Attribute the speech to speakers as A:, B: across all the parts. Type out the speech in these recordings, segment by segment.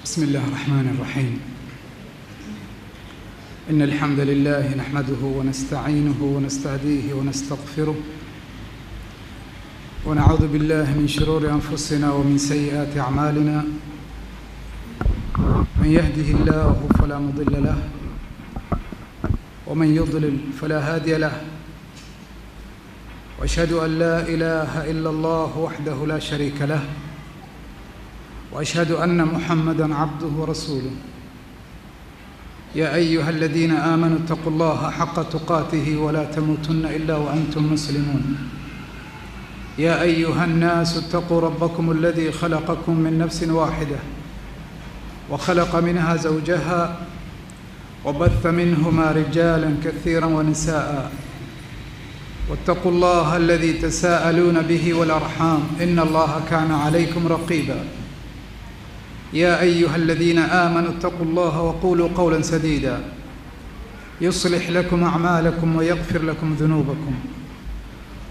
A: بسم الله الرحمن الرحيم. إن الحمد لله نحمده ونستعينه ونستهديه ونستغفره ونعوذ بالله من شرور أنفسنا ومن سيئات أعمالنا. من يهده الله فلا مضل له ومن يضلل فلا هادي له، وأشهد أن لا إله إلا الله وحده لا شريك له، وأشهد أن محمدًا عبده ورسوله. يا أيها الذين آمنوا اتقوا الله حق تقاته ولا تموتن إلا وأنتم مسلمون. يا أيها الناس اتقوا ربكم الذي خلقكم من نفس واحدة وخلق منها زوجها وبث منهما رجالًا كثيرًا ونساءً، واتقوا الله الذي تساءلون به والأرحام إن الله كان عليكم رقيبًا. يا أيها الذين آمنوا اتقوا الله وقولوا قولا سديدا يصلح لكم أعمالكم ويغفر لكم ذنوبكم،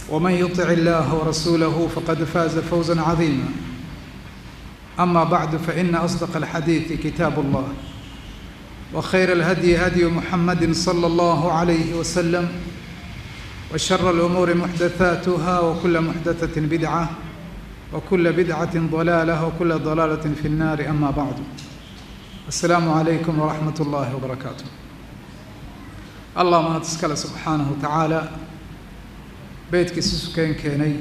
A: ومن يطع الله ورسوله فقد فاز فوزا عظيما. أما بعد، فإن أصدق الحديث كتاب الله، وخير الهدي هدي محمد صلى الله عليه وسلم، وشر الأمور محدثاتها، وكل محدثة بدعة، وكل بدعة ضلالة، وكل ضلالة في النار. أما بعد، السلام عليكم ورحمة الله وبركاته. الله ما تسكال سبحانه وتعالى بيتك سكين كيني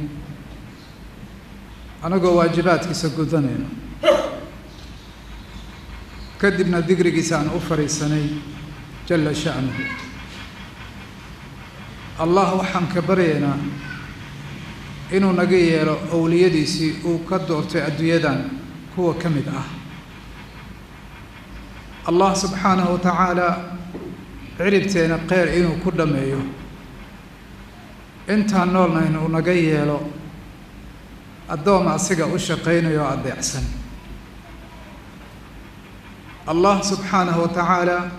A: أنا قو واجباتك سقودنين كدبنا دقرق سان أفري سني جل شأنه. الله وحن كبرينا inuu naga yeelo awliyadiisii uu ka doortay adduunyadan kuwa ka mid ah. Allah subxaanahu wa tacaala ciribteena khayr inuu ku dhameeyo, intaan noolna inuu naga yeelo addoom asiga u shaqaynayo adeecsan. Allah subxaanahu wa tacaala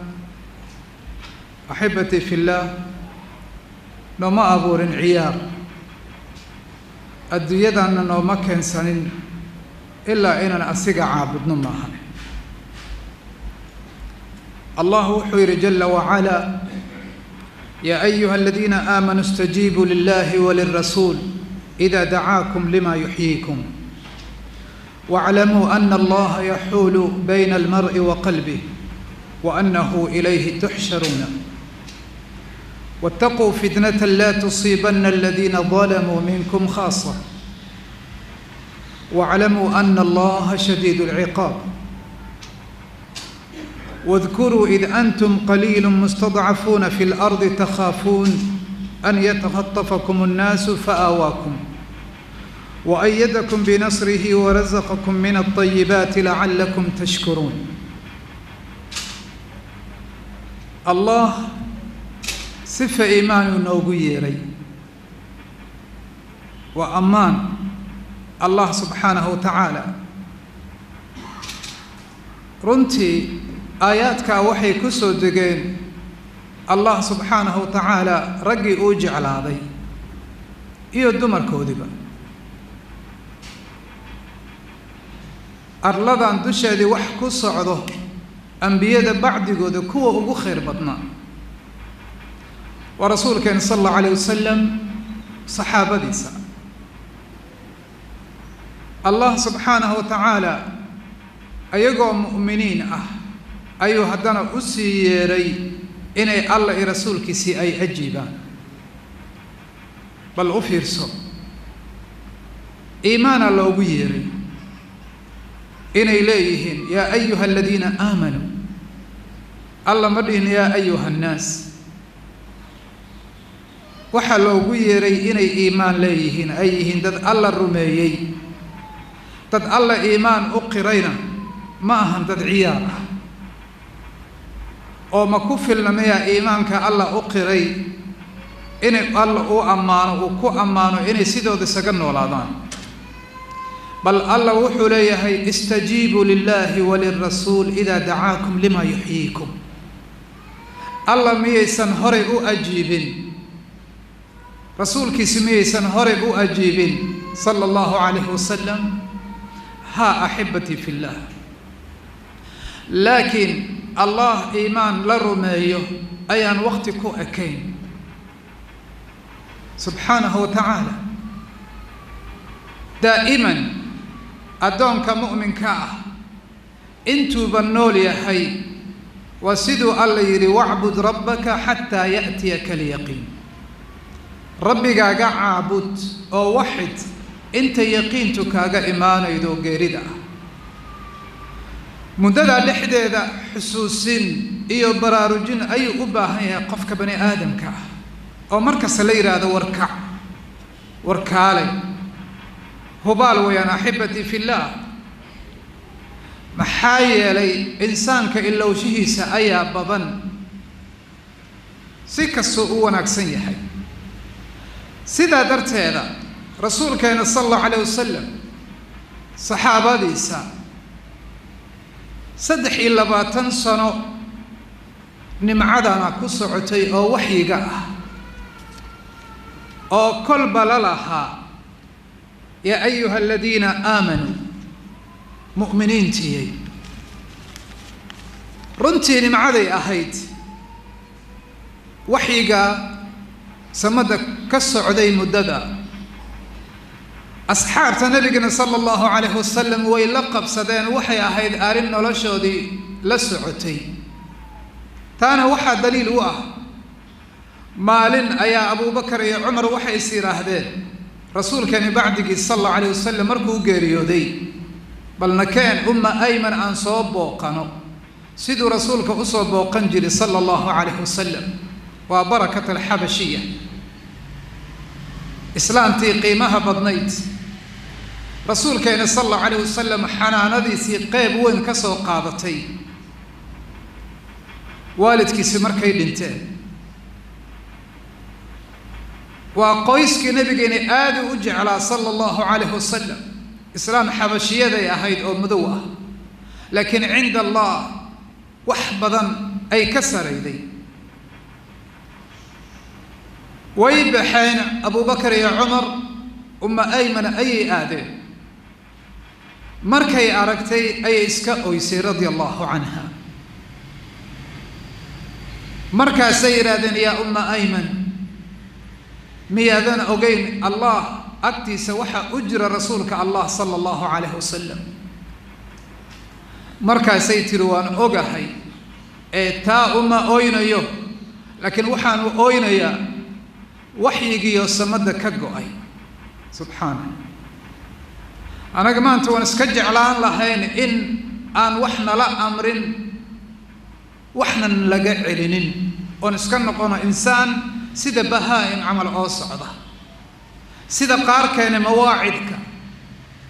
A: axibbatii fillah nooma abuurin ciyaar, adduunyadanna nooma keensanin ilaa inaan asiga caabudno maahan. Allah wuxuu yidhi jalla wacalaa: yaa ayuha aladiina aamanuu istajiibuu lillahi walirasuul idaa dacaakum lima yuxyiikum waclamuu ana allaha yaxuulu bayna almar'i wa qalbih wa annahu ilayhi tuxsharuuna واتقوا فتنة لا تصيبن الذين ظلموا منكم خاصة واعلموا أن الله شديد العقاب. واذكروا إذ أنتم قليل مستضعفون في الأرض تخافون أن يتخطفكم الناس فآواكم وأيدكم بنصره ورزقكم من الطيبات لعلكم تشكرون. الله sifa iimaan noogu yeeray waa ammaan Allah subxaanahu wa tacaala. runtii aayaadka waxay ku soo degeen Allah subxaanahu wa tacaala raggii uu jeclaaday iyo dumarkoodiba. arladan dusheedii wax ku socdo ambiyada bacdigooda kuwa ugu khayr badnaa ورسولك صلى الله عليه وسلم صحابة ديسا. الله سبحانه وتعالى أيقوا مؤمنين أيها هدنا أسيري إني الله رسولك سي أي أجيبان بل أفرسوا إيمان الله ويري إني إليهن يا أيها الذين آمنوا الله مدين يا أيها الناس waxaa loogu yeeray inay iimaan leeyihiin, ay yihiin dad alla rumeeyey, dad alla iimaan u qirayna ma ahan dad ciyaar ah oo ma ku filna miyaa iimaanka alla u qiray inay alla u ammaano uu ku ammaano inay sidooda isaga noolaadaan. bal alla wuxuu leeyahay: istajiibuu lillahi walirasuul idaa dacaakum lima yuxyiikum. alla miyaysan horay u ajiibin, rasuulkiisi miyaysan horay u ajiibin sala allahu calayhi wasalam. ها أحبتي في الله لكن الله إيمان لرميه أيان وقتكو أكين سبحانه وتعالى دائما أدونك مؤمن كاه انتو بنولي هاي وسدو الله يري واعبد ربك حتى يأتيك اليقين ربك عابد أو وحد انت يقينتك إيمان يدو قيردا مددا لحديدا حسوسين إيو براروجين أي أباهي قفك بني آدم كاه أو مركز ليرا هذا وركالي هبال ويا أحبتي في الله محايا لي إنسانك إلا وشيه سأيا بضن سيك السوء ونكسن يحي سيدا درت هذا رسول كان صلى الله عليه وسلم صحابة ديسا صدح إلا باتن سنو نمعدنا كسعتي أو وحيقا أو كل بللها يا أيها الذين آمنوا مؤمنين تيي رنتي نمعدي أهيد وحيقا سمدك كسعدي مددا أصحاب نبينا صلى الله عليه وسلم ويلقب سدين وحي أهيد آرين نولشودي لسعتي تانا وحا دليل واه مالين أيا أبو بكر يا عمر وحي يصير أهدين رسول كان بعدك صلى الله عليه وسلم مركو قريودي بل نكان أيمن أن صوبوا قنو سيدو رسولك أصوبوا قنجل صلى الله عليه وسلم وبركة الحبشية إسلامتي قيمها بضنيت رسول كان صلى الله عليه وسلم حناندي سي قيب وين كسو قادتي والدك سمركي دنتين وقويسك نبينا آدي أجعل صلى الله عليه وسلم إسلام حبشية ذي أهيد أو مدوة لكن عند الله وحبضا أي كسر ذي ويبحين أبو بكر يا عمر أيمن أي آدي مركي أركتي أي إسكا أويسي رضي الله عنها مركا سيرادن يا أيمن ميادان أوجين الله أكتي سوحا أجر رسولك الله صلى الله عليه وسلم مركا سيتروان أوجهي تا أوين يو لكن وحان أوين يا وحيجي يسمد كجوعي سبحانه أنا كمان تونسكج على لهين إن أن وحنا لا أمر وحنا لجعلنين ونسكن قنا إنسان سيدا بهائم عمل أوصعده سيدا قار كان مواعدك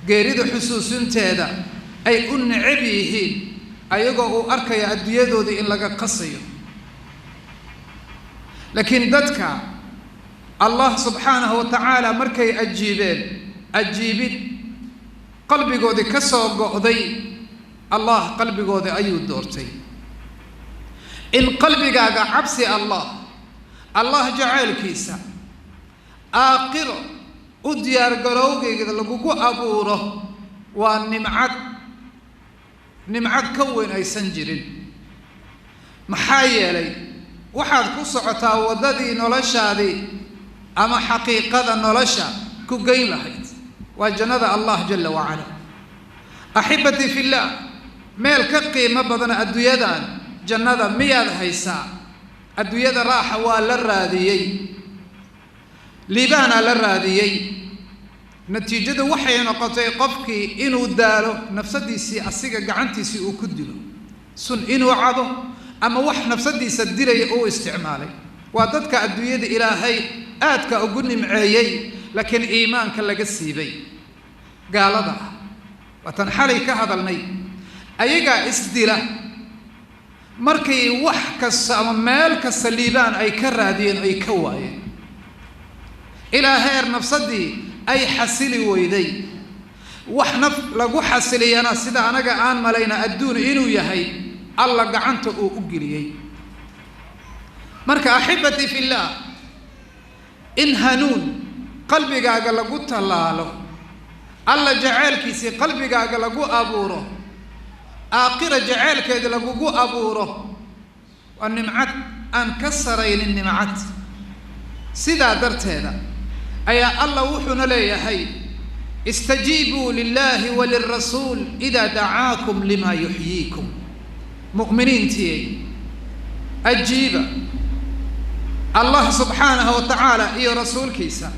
A: قيريد حسوسين تيدا أي أن عبيه أيقو أركي أديادو دي إن لقى قصيه لكن دتك الله سبحانه وتعالى مركي أجيبين قلبي قودي كسو قودي الله قلبي قودي أيو دورتي إن قلبي قاقا عبسي الله جعل كيسا آقر وديار قروقي قد لقوكو أبوره نمعد كوين أي سنجرين محايا لي waxaad ku socotaa wadadii noloshaadii ama xaqiiqada nolosha ku geyn lahayd waa jannada Allah jalla wa ala ahibati fillah meel ka qiimo badan adduunyadan jannada miyaad haysaa adduunyada raaxa waa la raadiyay liibana la raadiyay natiijadu waxay noqotay qofkii inuu daalo nafsadiisii asiga gacantiisii uu ku dilo sun inuu cado أما وح نفسدي سدري أو استعمالي وضدك الدنيا إلهي آتك أقولني معي لكن إيمان كلا جسيبي قال هذا وتنحلي كهذا المي أيجا استدلة مركي وح كالسمال كالسليبان أي كرادين أي كواي إلهي نفسدي أي حسلي ويدي وح لقو حسلي أنا سيدا أنا جان ملينا الدون إنو يهي الله قعنته أقليه مركا أحبتي في الله إن هنون قلبي قال قلت الله له الله جعل كيسي قلبي قال أبوره aakhira jaceelkeeda lagugu abuuro waa nimcad aan ka saraynin nimcad sidaa darteeda ayaa allah wuxuuna leeyahay istajiibuu lillahi walirasuul idaa dacaakum limaa yuxyiikum mu'miniintii ajiiba allah subxaanahu wa tacaala iyo rasuulkiisa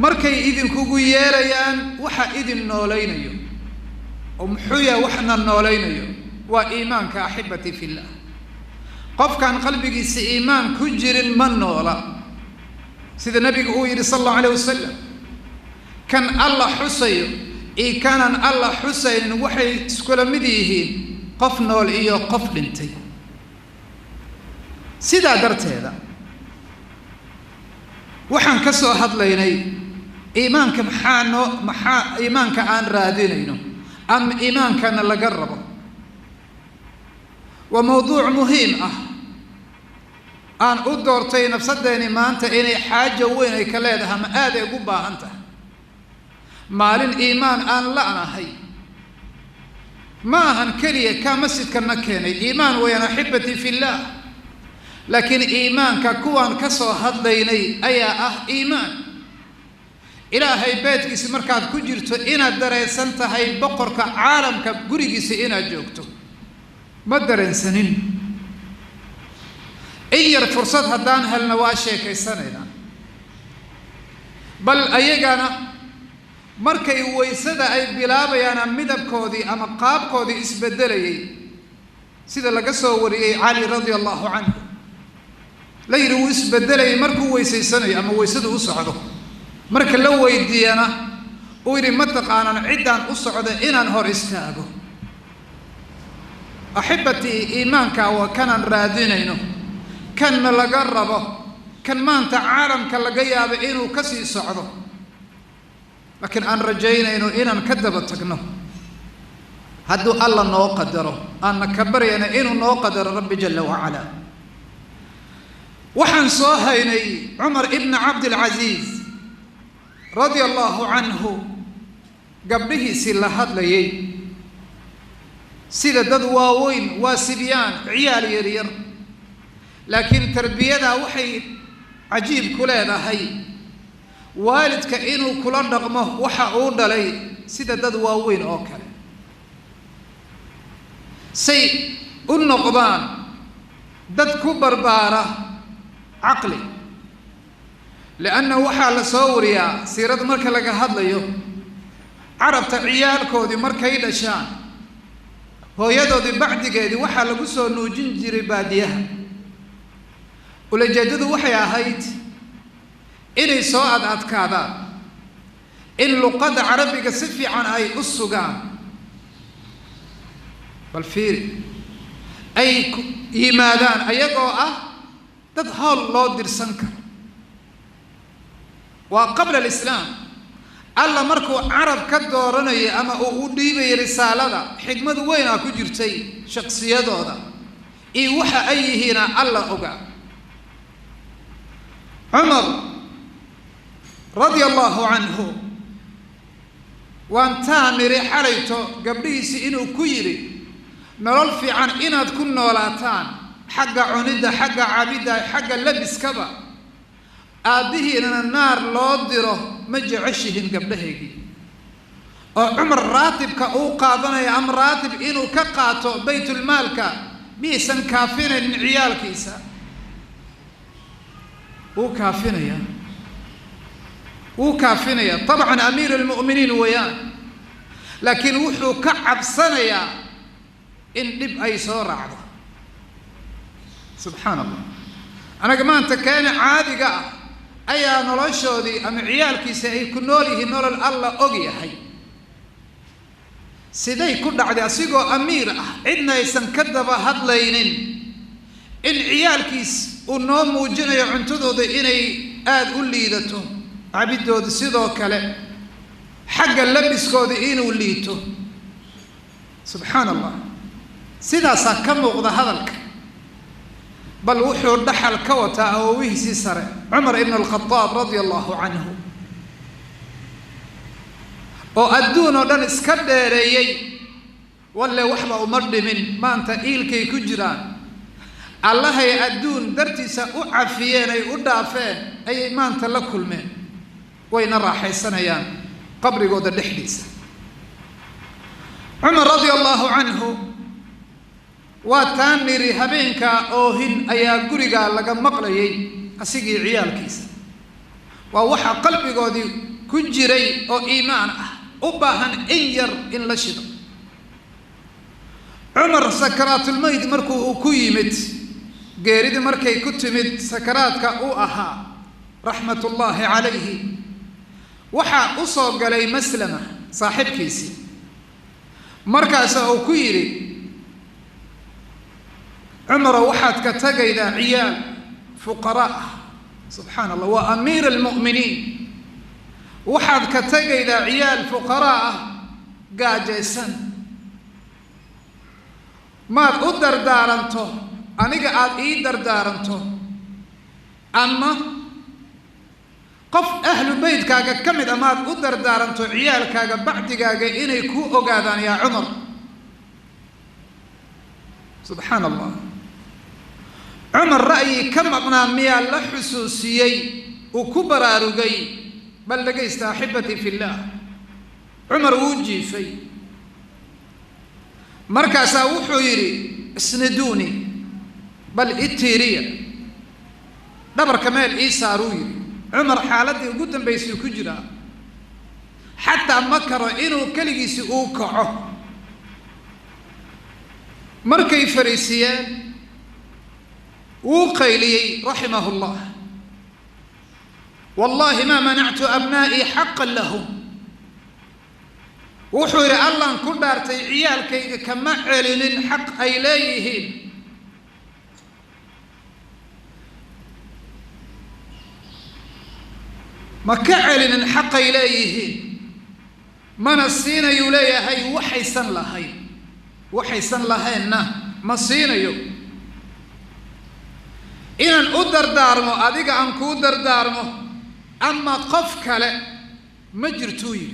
A: markay idinkugu yeerayaan waxa idin noolaynayo oo muxuu yahay waxna noolaynayo waa iimaanka axibati fillah qofkaan qalbigiisa iimaan ku jirin ma noola sida nabigu uu yidhi sala allahu alayh wasalam kan allah xusayo iyo kanan allah xusaynin waxay iskula mid yihiin qof nool iyo qof dhintay sidaa darteeda waxaan ka soo hadlaynay iimaanka maxaa iimaanka aan raadinayno ama iimaankana laga rabo waa mawduuc muhiim ah aan u doortay nafsadeeni maanta inay xaajo weyn ay ka leedahay ama aad ay ugu baahan tahay maalin iimaan aan la'nahay ma ahan keliya kaa masjidkana keenay iimaan wayaan axibati fillah laakiin iimaanka kuwaan ka soo hadlaynay ayaa ah iimaan ilaahay beedkiisa markaad ku jirto inaad dareensan tahay boqorka caalamka gurigiisa inaad joogto ma dareensanin in yar fursad haddaan helna waa sheekaysanaynaa bal ayagana markay waysada ay bilaabayaan midabkoodii ama qaabkoodii isbedelayay sida laga soo wariyay cali radiyallahu anhu la yiri wuu isbedelayay markuu weysaysanayo ama weysada u socdo marka la weydiiyana uu yiri ma taqaanan ciidaan u socdo inaan hor istaago axibati iimaanka waa kanaan raadinayno kanna laga rabo kan maanta caalamka laga yaabo inuu ka sii socdo laakiin aan rajaynayno inaan ka daba tagno hadduu alla noo qadaro aanna ka baryana inuu noo qadaro rabbi jalla wacala waxaan soo haynay cumar ibn cabdilcaziiz radia allahu canhu gabdhihiisii la hadlayay sida dad waaweyn waa sibyaan ciyaal yaryar laakiin tarbiyadaa waxay cajiib ku leedahay waalidka inuu kula dhaqmo waxa uu dhalay sida dad waaweyn oo kale say u noqdaan dad ku barbaara caqli lianna waxaa la soo wariyaa siirada marka laga hadlayo carabta ciyaalkoodii markay dhashaan hooyadoodii bacdigeedii waxaa lagu soo nuujin jiray baadiyaha ulajeedadu waxay ahayd inay soo adkaadaan in luqadda carabiga si fiican ay u sugaan bal fiiri ay yimaadaan ayagoo ah dad hawl loo dirsan karo waa qabla alislaam alla markuu carab ka dooranayay ama uu u dhiibayay risaalada xigmad weyn ah ku jirtay shakhsiyadooda iyo waxa ay yihiina alla ogaa cumar radia allahu canhu waan taamiri xalayto gabdhihiisi inuu ku yidhi nolol fiican inaad ku noolaataan xagga cunidda xagga cabidda xagga labiskaba aabbihiinana naar loo diro ma jeceshihin gabdhahaygii oo cumar raatibka uu qaadanaya ama raatib inuu ka qaato baytulmaalka miyaysan kaafinaynin ciyaalkiisa wuu kaafinaya طبعا أمير المؤمنين وياه لكن وحو كعب سنيا إن دب أي صورة عضو سبحان الله أنا كمان تكان عادي قا أي نرشوا دي أم عيالك سيكون نوله نور الله أجي حي سيدي كل عادي أسيقو أمير عندنا يسنكذب هذلين إن عيالك ونوم وجنا يعنتدوا دي إني آد وليدته عبيدود sidoo kale xagga labiskooda inuu liito subhanallah sidaas ka muuqda hadalka bal wuxuu dhaxal ka wata awowihii sare Umar ibn al-Khattab radiyallahu anhu oo adduun oo dhan iska dheereeyay ولا وحبا ومرد من ما أنت إيلكي كجران الله يأدون درتيسا أعفيين أي أدافين أي ما أنت لكل من وين راح السنيان قبر قود الحديث عمر رضي الله عنه واتاني رهبينك أوهن أيا قرقا لقا مقليي أسيقي عيال كيس ووحا قلبي قودي كجري أو إيمان أباهن إنجر إن لشد عمر سكرات الميت مركو كويمت قيرد مركي كتمت سكراتك أها رحمة الله عليه وحا أصوب علي مسلمة صاحب كيسي مركز أو كويري عمر وحد كتجد عيال فقراء سبحان الله وأمير المؤمنين وحد كتجد عيال فقراء قاجسن ما أقدر دارنته أنا قاعد إيدر دارنته أما قف أهل بيت كاجا كم إذا ما أقدر دارنته عيال كاجا بعد كاجا إني كو أقادان يا عمر سبحان الله عمر رأيي كم أقنا ميا لحسوسيي وكبر أرجي بل لقيت أحبتي في الله عمر وجي في مركز وحيري اسندوني بل اتيريا دبر كمال إيسا رويري عمر حالتي قدام بيسي كجرا حتى مكر إنه كليسي أوكعه مركي فريسيان وقيلي رحمه الله والله ما منعت أبنائي حقا لهم وحور الله كل دارتي عيال كي كما علن حق إليهن ما كعلن حق إليهن من السين يلي هي وحيسن لهي وحيسن لهن ما السين يو إن أدر دارمو أديك أنكو أدر دارمو أما قف كلا مجرتوي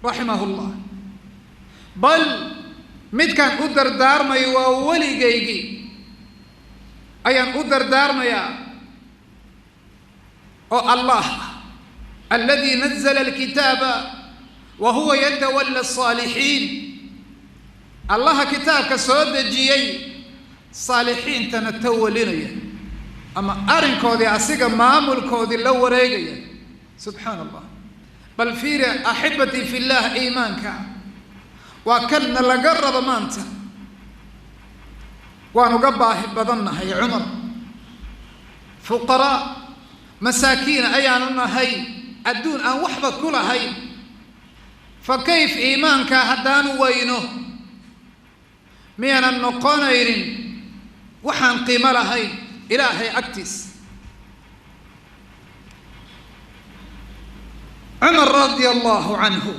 A: رحمه الله بل مد كان أدر دارمو يوولي جيجي أيان أدر دارمو يا أو الله الذي نزل الكتاب وهو يتولى الصالحين الله كتاب كسود جيي صالحين تنتولين أما أرن كودي أسيق مامل كودي لو وريقيا سبحان الله بل فيري أحبتي في الله إيمانك وكلنا لقرب مانتا ونقبع بضنها يا عمر فقراء مساكين أياننا هي الدون أن وحبة كلها هي فكيف إيمانك هدان وينه ميانا النقانير وحان قيمة لهي إلهي أكتس عمر رضي الله عنه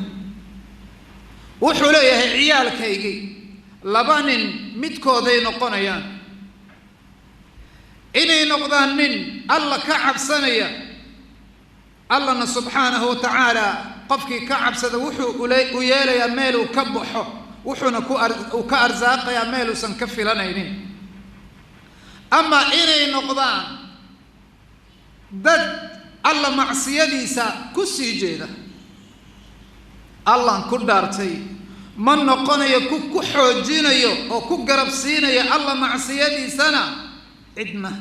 A: وحليه عيال كيجي لبان متكو ذي نقنيان إني نقضان من الله كعب سنيا الله سبحانه وتعالى قفك كعب سد وحو ويالي يا ميل كبحو وحنا كأرزاق يا ميل سنكفي لنا أما إني نقضان دد الله معصيديسا كسي جيدا الله كدارتي من نقنيا كو حوجينيا أو كو قربسينيا الله معصيديسنا عدمة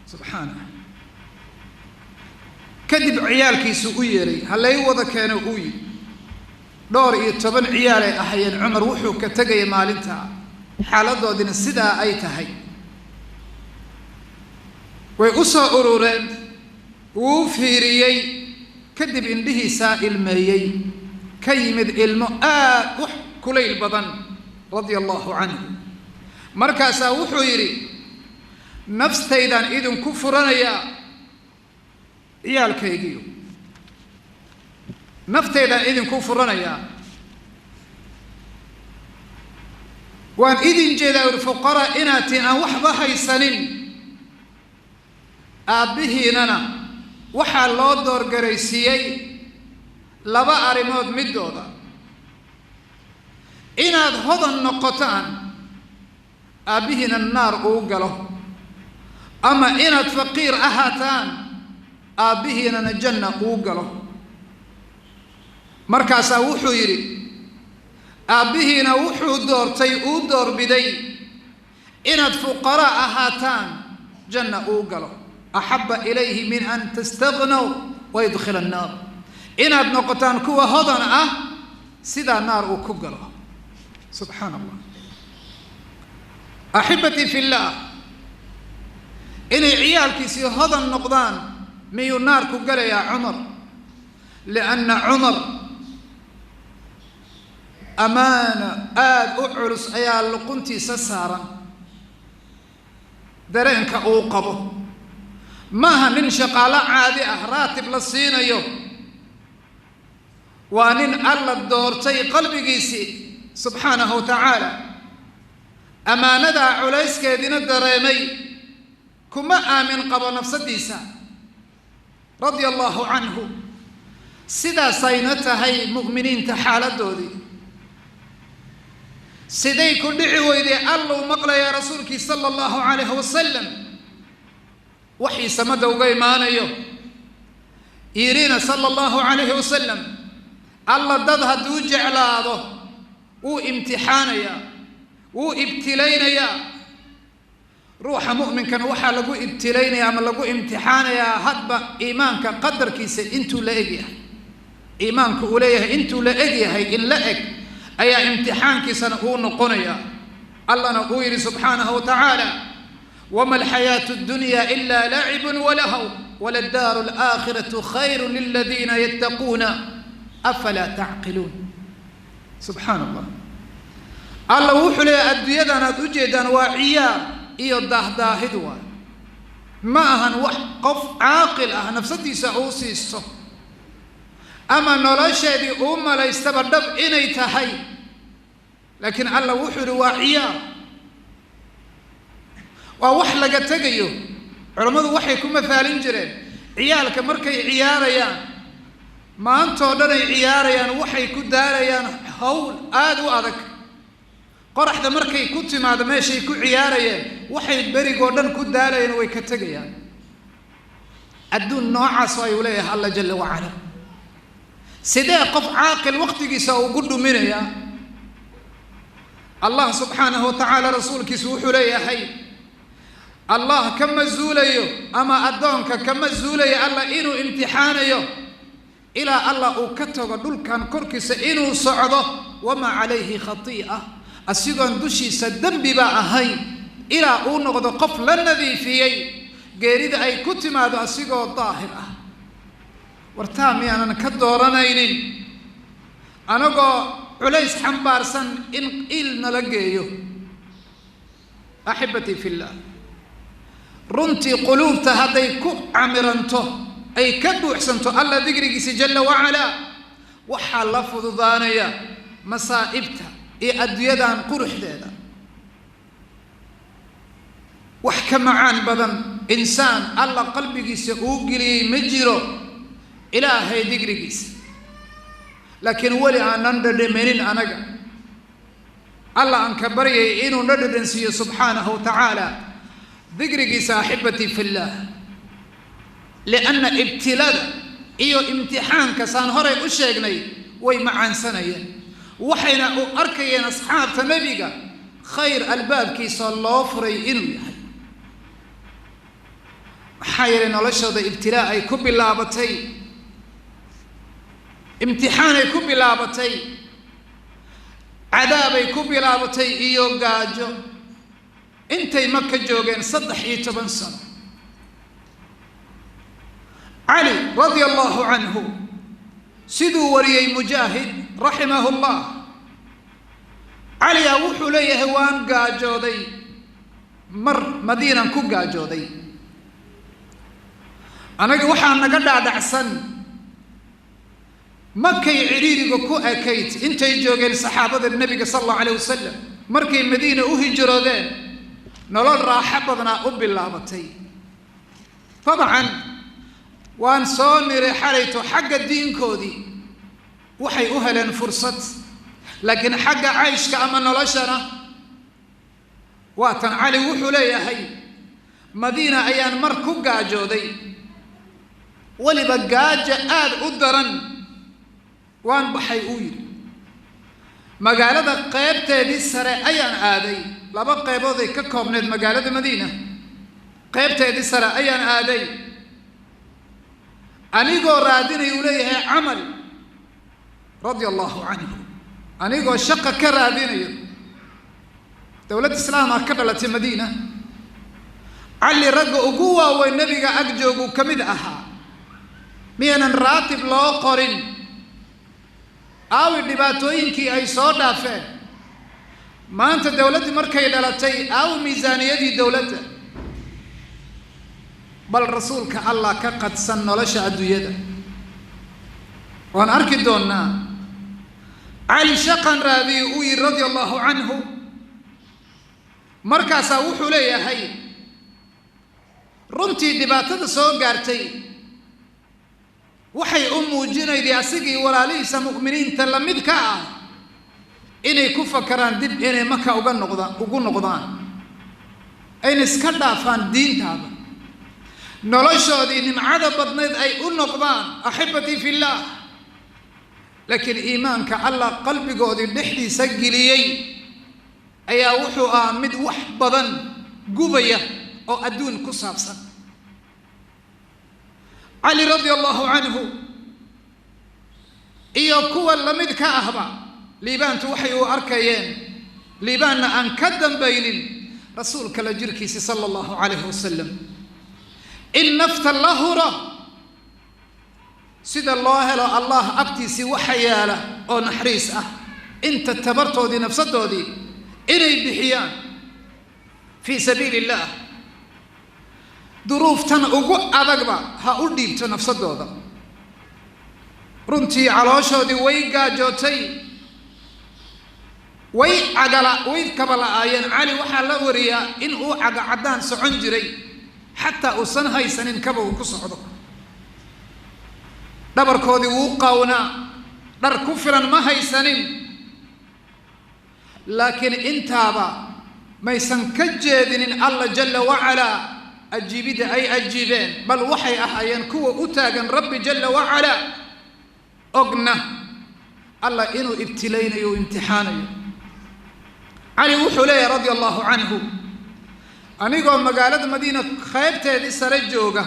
A: سبحانه كذب عيالك سويري هلا يوضا كانوا أوي دور يتبن عيالي أحيان عمر وحو كتجي مالنتها حالة دين السدا أي تهي ويقصى أرورين وفيريي كذب عنده سائل مايي كيمد الماء وح كليل بدن رضي الله عنه مركزا وحو يري نفس تيدان إذن كفرنا يا عيالك يجيو نفس تيدان إذن كفرنا يا وأن إذن جدا الفقراء إناتنا وحظها يسنين أبيه لنا وحال الله دور قريسيي لبا أرمود مدودا inaad hodan noqotaan aabihiina naar uu galo ama inaad faqiir ahaataan aabihiina janna uu galo markaasaa wuxuu yidhi aabihiina wuxuu doortay uu doorbiday inaad fuqara ahaataan janna uu galo axabba ilayhi min an tastaghnaw wa yadkhila annaar inaad noqotaan kuwa hodan ah sidaa naar uu ku galo subxaan allah axibatii fi llah inay ciyaalkiisii hodan noqdaan miyuu naar ku galayaa cumar lianna cumar amaana aad u culus ayaa luquntiisa saaran dareenka uu qabo maaha nin shaqaalo caadi ah raatib la siinayo waa nin alla doortay qalbigiisii subxaanahu wa tacaala ammaanadaa culayskeediina dareemay kuma aamin qabo nafsadiisa radia allahu canhu sidaasayna tahay mu'miniinta xaaladoodii siday ku dhici weyday alluu maqlayaa rasuulkii sala allahu calayhi wasalam waxii samada uga imaanayo yidhina sala allahu calayhi wasalam alla dad hadduu jeclaado wuu imtixaanayaa wuu ibtilaynayaa ruuxa mu'minkana waxaa lagu ibtilaynayaa ama lagu imtixaanayaa hadba iimaanka qadarkiisa intuu la eg yahay iimaanku uu leeyahay intuu la eg yahay in la eg ayaa imtixaankiisana uu noqonayaa allana uu yidhi subxaanahu wa tacaala wama alxayaatu addunya ila lacibun walahw waladaaru alaakhiratu khayru liladiina yattaquuna afalaa tacqiluun subxaan allah alla wuxuu leeyahay adduunyadan aad u jeedaan waa ciyaar iyo daahdaahid waay ma ahan wax qof caaqil ah nafsadiisa uu siisto ama nolosheedii uu malaystaba dhab inay tahay laakiin alla wuxuu yidhi waa ciyaar waa wax laga tegayo culammadu waxay ku mafaalin jireen ciyaalka markay ciyaarayaan maantoo dhan ay ciyaarayaan waxay ku daarayaan hawl aada u adag qoraxda markay ku timaado meeshay ku ciyaarayeen waxay berigoo dhan ku daalayeen way ka tegayaan adduun noocaas ayuu leeyahay alla jalla wacala sidee qof caaqil waqtigiisa ugu dhuminayaa allah subxaanahu wa tacaala rasuulkiisu wuxuu leeyahay allah kama zuulayo ama addoonka kama zuulayo alla inuu imtixaanayo ilaa allah uu ka tago dhulkan korkiisa inuu socdo wamaa calayhi khatii'a asigoon dushiisa dembiba ahayn ilaa uu noqdo qof la nadiifiyey geerida ay ku timaado asigoo daahir ah wartaa miyaanan ka dooranaynin anagoo culays xambaarsan in il nala geeyo axibatii fi llah runtii quluubta hadday ku camiranto ay ka buuxsanto alla digrigiisa jalla wacalaa waxaa la fududaanaya masaa'ibta iyo adduunyadan quruxdeeda wax ka macaan badan insaan alla qalbigiisa uu geliyey ma jiro ilaahay digrigiisa laakiin weli aanan dhadhamanin anaga alla aan ka baryay inuu na dhadhansiiyo subxaanahu wa tacaala digrigiisa axibatii fi llah lianna ibtilada iyo imtixaanka saan horay u sheegnay way macaansanayeen waxayna u arkayeen asxaabta nebiga khayr albaabkiisa loo furay inuu yahay maxaa yeelay noloshooda ibtilaa ay ku bilaabatay imtixaanay ku bilaabatay cadaabay ku bilaabatay iyo gaajo intay maka joogeen 13 sano cali radia allahu canhu siduu wariyey mujaahid raximahu llah caliyaa wuxuu leeyahay waan gaajooday mar madiinan ku gaajooday anaga waxaa naga dhaadhacsan markay ciriiriga ku ekayd intay joogeen saxaabada nebiga sala allahu calayh wasalam markay madiina u hijroodeen nolol raaxo badnaa u bilaabatay dabcan waan soo niray xalayto xagga diinkoodii waxay u heleen fursad لكن حق عيش كأما نلشنا واتن علي وحلي هي مدينة أيان مركو قاجو دي ولي بقاج أدرا وان بحي أوير مقالة قيبتي دي السري أيان آدي لابا قيبو دي ككوبنيد مقالة مدينة قيبتي دي السري أيان آدي أنيقو رادين يوليه عمل رضي الله عنه أنيقو الشقة كرادين دولة الإسلام أكبرت المدينة علي رجع قوة والنبي أجوج كمد أها مين راتب لا قرن أو الدباتوين كي أي صودا فين ما أنت دولة مركي دلتي أو ميزانية دولته بل رسولك الله كقد سن لش أدوية وأنا أركض دونا علي شقن رابي رضي الله عنه مركز وحو ليهي runtii dhibaatada soo gaartay waxay u muujinayday asigii walaalihiisa mu'miniinta la mid ka ah inay ku fakaraan dib inay maka ugu noqdaan ay iska dhaafaan diintaada noloshoodii nimcada badneed ay u noqdaan ahibati fillah laakiin iimaanka Allah qalbigoodii dhexdiisa geliyay ayaa wuxuu mid wax badan gubaya أو أدون كسابسا علي رضي الله عنه إيو كوا لمد كأهبا ليبان توحي وأركيين ليبان أن كدم بين رسول كلاجركيسي صلى الله عليه وسلم إن نفت الله را سيد الله لا الله أبتسي وحياله أو نحريسه إنت تبرتو دي نفسدو دي إني بحيان في سبيل الله ظروف تن أقوى أدقبا هؤلاء تنفسدوا ذا رنتي على شودي ويجا جوتي وي عجلا وي كبلا آيان علي وحلا وريا إن هو عدان سعنجري حتى أصن هاي سنين كبوا كسعدوا دبر كودي وقاونا در كفرا ما هاي سنين لكن انتابا ما يسنكجدين الله جل وعلا أجيبيد أي أجيبين بل وحي أحيان كوا أتاقن ربي جل وعلا أغنى الله إنو ابتلين وامتحاني علي وحلي رضي الله عنه أنيقوا مقالة مدينة خيبتة دي سرجوغة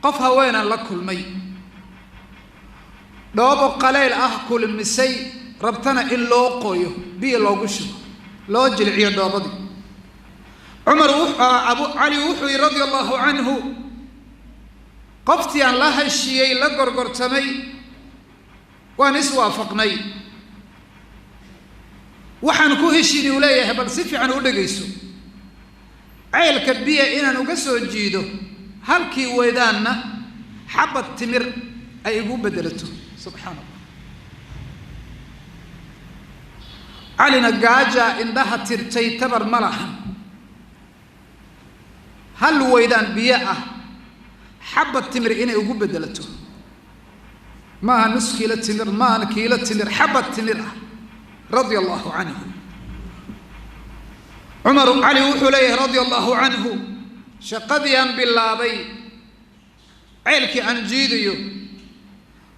A: قفها وين لكل مي دوبو قليل أحكل المسي ربطنا إن لو قويو بي لو قشو لو جلعي دوبو دي عمر أبو علي وحوي رضي الله عنه قفتي عن الله الشيء لقرقر تمي ونسوى فقني وحنكو هشيني ولايه بل صفي عن ودقيسو عيل كبية إنا نقسو الجيدو هل كي ويداننا حبت تمر أيقو بدلته سبحان الله علينا قاجة إنها ترتي تبر ملحا هل ويدان بيئة حبت تمر إنا يقو بدلته ما نص كيلة تمر ما كيلة تمر حبت تمر رضي الله عنه عمر علي وحليه رضي الله عنه شقديا بالله بي عيلك أنجيديو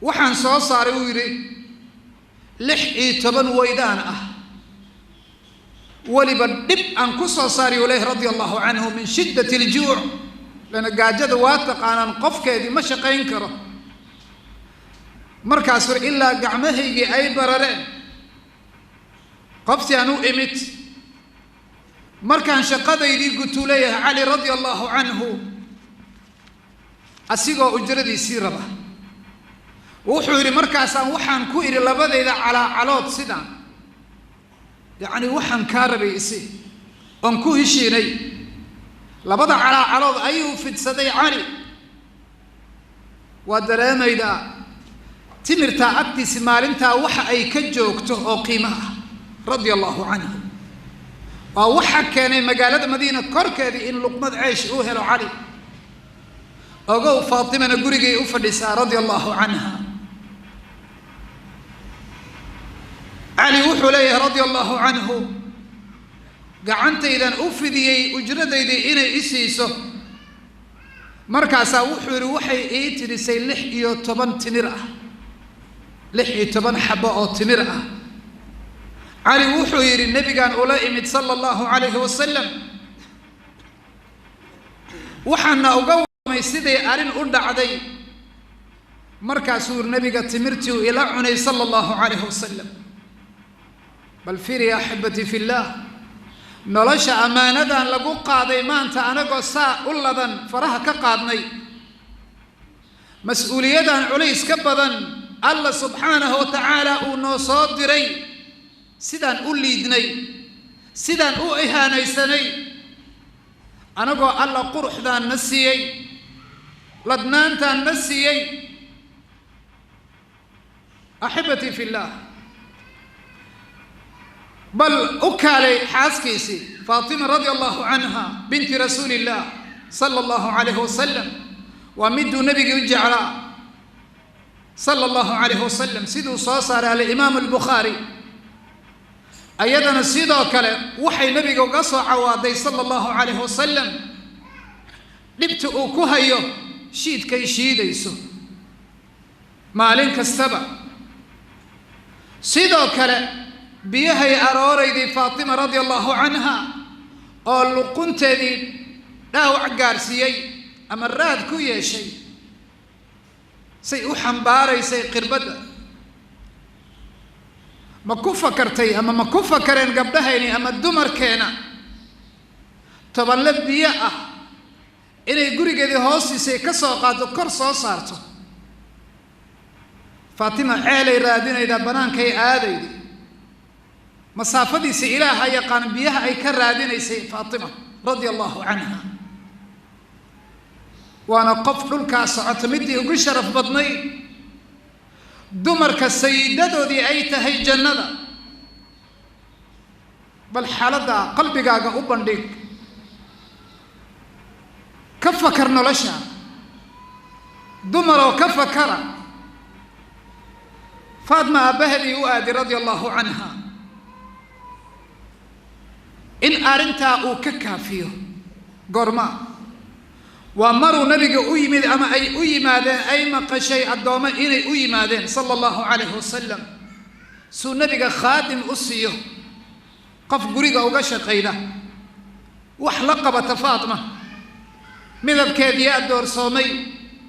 A: وحن صار ويري لحقي تبن ويدان ولبدب أن كسر صار إليه رضي الله عنه من شدة الجوع لأن قاجد واتق أن نقف كذي مش قينكره مركز إلا قعمه يجي أي بررين قفتي أنو إمت مركان شقد يدي قلت ليه علي رضي الله عنه أسيقو أجردي سيربه وحوري مركزا وحن كوير لبدا إذا على علوت سدان يعني وحن كاربي إسي أنكو هشيني لبدا على علوت أيو في السدي علي ودرام إذا تمرتا أكتي سمالنتا وحا أي كجوكته أو قيمة رضي الله عنه ووحا كان مقالة مدينة كركدي إن لقمة عيش أوهل علي أقول فاطمة نقرقي أفدسا رضي الله عنها علي وحليه رضي الله عنه قعنت إذا أفدي أجرد إذا إنا إسيسه مركز وحر وحي إيت لسي لحي طبن تمرأة لحي طبن حباء تمرأة علي وحير النبي كان أولئمت صلى الله عليه وسلم وحنا أقوم يسيدي أرين أرد عدي مركز النبي تمرتي إلى عني صلى الله عليه وسلم بل فير يا أحبتي في الله نلاش أمانة لقو قاضي ما أنت أنا قصاء أولاً فرها كقاضني مسؤولية عليس كبضاً الله سبحانه وتعالى ونصادري سيدان أوليدني سيدان إهاني سني أنا قو الله قرح دان نسيي لدنان تان نسيي أحبتي في الله بل أكالي حاسكيسي فاطمة رضي الله عنها بنت رسول الله صلى الله عليه وسلم ومد نبي جعلا صلى الله عليه وسلم سيدو صاصر على الإمام البخاري أيضا سيدو كلا وحي نبي قصة عوادي صلى الله عليه وسلم لبت أكوهيو شيد كي شيد يسو مالين كالسبع سيدو كلا بيهي أروريدي فاطمة رضي الله عنها قالوا كنت ذي لا وعقارسيي أمراد كوية شيء سي أحنباري سي قربدا ما كوفا كرتي أما ما كوفا كرين قبلها أما الدمر كينا تبلد بيئة إني يقولي كذي هوسي سي كسوقات وكرسو صارتو فاطمة عالي رادين إذا بنان كي آدي مسافدي سي إلها يقان بيها أي كرادين سي فاطمة رضي الله عنها وأنا قف لك سعتمدي وقل شرف بطني دمرك السيدة دي أيتها الجنة بل حالة قلبي قاقا أبنديك كفكرنا لشا دمر وكفكر فاطمة أبهدي وآدي رضي الله عنها إن أرنتا أو ككافيو قرما ومروا نبي أيمد أما أي أيمادين أي مقشي الدوما إني أيمادين صلى الله عليه وسلم سو نبي خادم أسيو قف قريقة وقشة قيدة وحلقبة فاطمة مذب كيديات دور صومي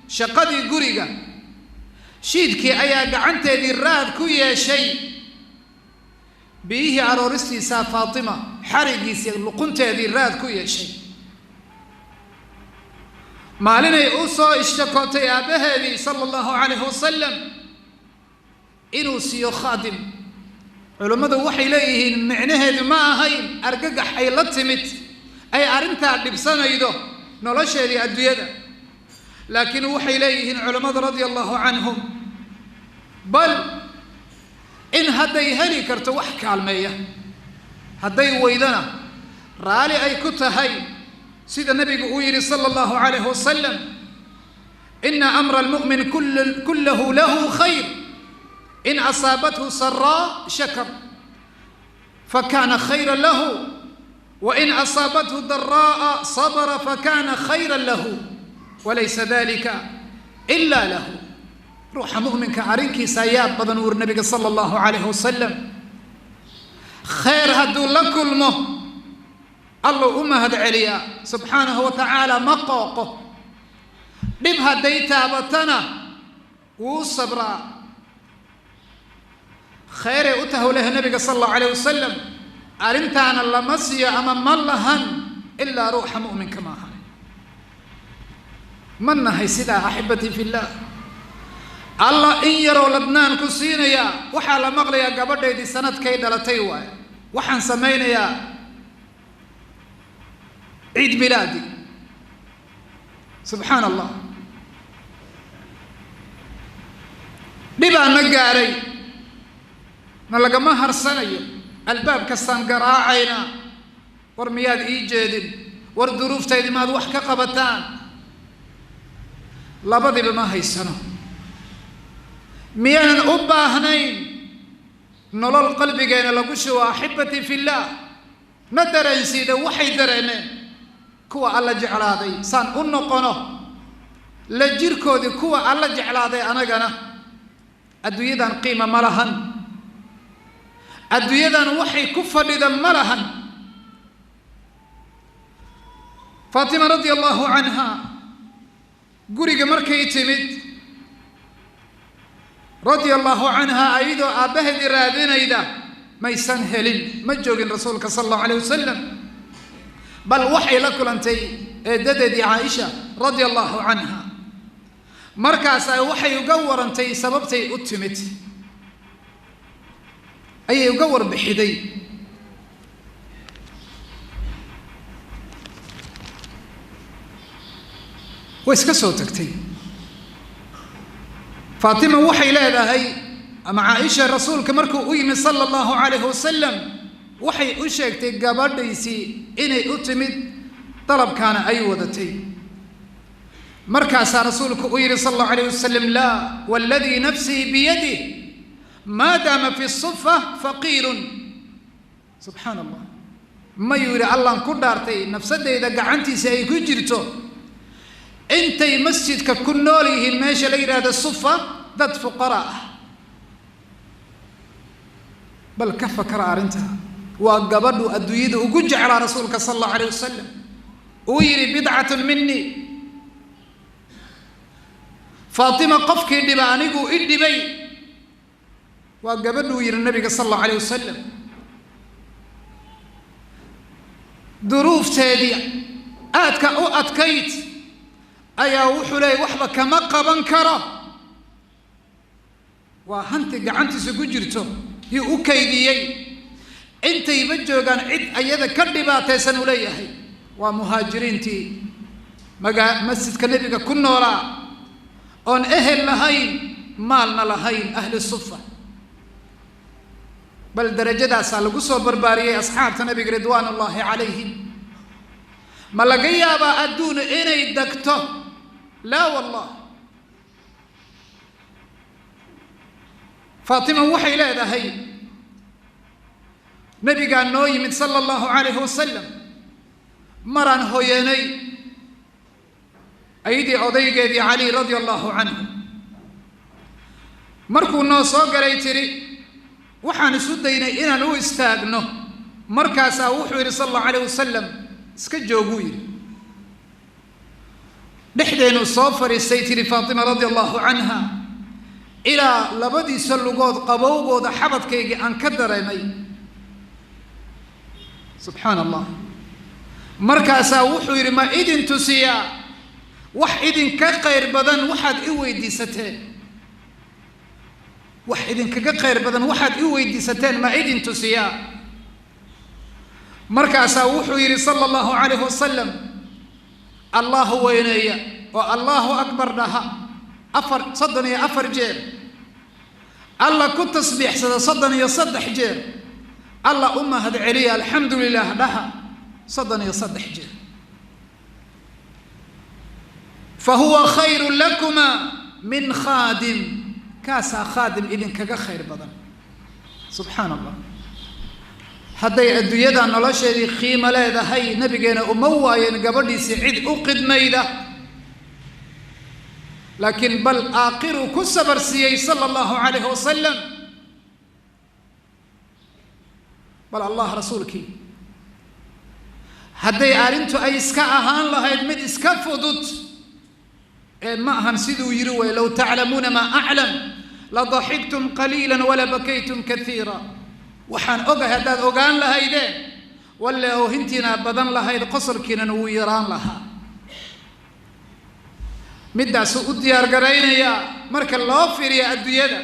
A: شقدي قريقة شيدكي أيا قعنتي دي الراد كوية شيء بيه عرورستي سا فاطمة حرقي سيغلقنتي دي الراد كوية شيء مالنا يوصى اشتكوت يا بهدي صلى الله عليه وسلم إنو سيو خادم علماء وحي ليه معناه ما هي أرجع حيلتمت أي أرنتا لبسنا يدو نلاش هذه أدوية لكن وحي ليه علماء رضي الله عنهم بل إن هدي هلي كرت وحكي على المية هدي ويدنا رالي أي كتهي سيد النبي قوير صلى الله عليه وسلم إن أمر المؤمن كله له خير إن أصابته سراء شكر فكان خيرا له وإن أصابته ضراء صبر فكان خيرا له وليس ذلك إلا له روح مؤمن كعرينكي سياب بضنور النبي صلى الله عليه وسلم خير هدو لكلمه الله أمهد عليا سبحانه وتعالى مقوقه لبها ديتا بطنا وصبرا خير أته له النبي صلى الله عليه وسلم أرنتانا لمسي أمام اللهن إلا روح مؤمن كما هاي من هي سيدا أحبتي في الله الله إن يروا لبنان كسين يا وحال مغلي يا قبل دي سنة كيدا لتيوا وحن سمين يا عيد ميلادي سبحان الله لبا نقاري نلقى مهر سنة الباب كستان قراعينا ورمياد إيجاد والظروف تيدي ماد وحكا قبتان لابد بما هي السنة ميانا أبا هنين nolol qalbigeena lagu shubo axibbatii fillaah ma dareensiida waxay dareemeen kuwa alla jeclaaday saan u noqono la jirkoodii kuwa alla jeclaaday anagana adduunyadan qiima ma lahan adduunyadan waxay ku fadhida ma lahan faatima radia allahu canha guriga markay timid radia allahu canha ayadoo aabbaheedii raadinayda maysan helin ma joogin rasuulka sala allahu alayh wasalam bal waxay la kulantay eedadeedii caaisha radia allahu canha markaasa waxay uga warantay sababtay u timid ayay uga warbixiday way iska soo tagtay faatima waxay leedahay ama caaisha rasuulka markuu u yimid sala allahu calayhi wasalam waxay u sheegtay gabadhaysii inay u timid dalabkaana ay wadatay markaasaa rasuulku u yidhi sala allahu alayh wasalam laa waaladii nafsii biyadih maa daama fi sufa faqiirun subxaana allah mayuu yidhi allaan ku dhaartay nafsadeyda gacantiisa ay ku jirto intay masjidka ku nool yihiin meesha la yidhaahdo sufa dad fuqara ah bal ka fakara arrintaa waa gabadhu adduunyada ugu jeclaa rasuulka sala allahu alayh wasalam uu yidhi bidcatun minii faatima qofkii dhiba aniguu i dhibay waa gabadhuu yidhi nabiga sala allahu alayh wasalam duruufteedii aadka u adkayd ayaa wuxuu leeyay waxba kama qaban karo waa hanti gacantiisa ku jirto yuu u kaydiyey intayba joogaan cid ayada ka dhibaataysan uu leeyahay waa muhaajiriintii masjidka nebiga ku noolaa oon ehel lahayn maalna lahayn ahli sufa bal darajadaasaa lagu soo barbaariyey asxaabta nabiga ridwaan ullaahi calayhim ma laga yaabaa adduunu inay degto laa wallah faatima waxay leedahay nabigaa noo yimid sala allahu calayhi wasalam maraan hoyanay ayadii odaygeedii cali radia allahu canhu markuu noo soo galay tiri waxaan isu daynay inaan u istaagno markaasaa wuxuu yidhi sala allahu calayh wasalam iska jooguu yidhi dhexdeenu soo fadhiistay tiri faatima radia allahu canha ilaa labadiisa lugood qabowgooda xabadkaygii aan ka dareemay subxaana allah markaasaa wuxuu yidhi ma idin tusiyaa wax idinka khayr badan waxaad i weydiisateen wax idinkaga khayr badan waxaad i weydiisateen ma idin tusiyaa markaasaa wuxuu yidhi sala allahu calayhi wasalam allahu weyneeya oo allahu akbar dhaha 34 jeer alla ku tasbiixsada 33 jeer alla u mahad celiya alxamdu lilah dhaha 33 jeer fahuwa khayrun lakuma min khaadim kaasaa khaadim idinkaga khayr badan subxaana allah hadday adduunyada nolosheedii qiimo leedahay nabigeena uma waayeen gabadhiisii cid u qidmayda laakiin bal aakhiru ku sabar siiyey sala allahu calayhi wasalam bal allah rasuulkii hadday arrintu ay iska ahaan lahayd mid iska fudud ee ma ahan siduu yidhi way low taclamuuna maa aclam ladaxiktum qaliila wala bakaytum kaiira waxaan ogahay haddaad ogaan lahaydeen walle oohintiina badan lahayd qosolkiinana wuu yaraan lahaa middaasuu u diyaargaraynayaa marka loo fiiriya adduunyada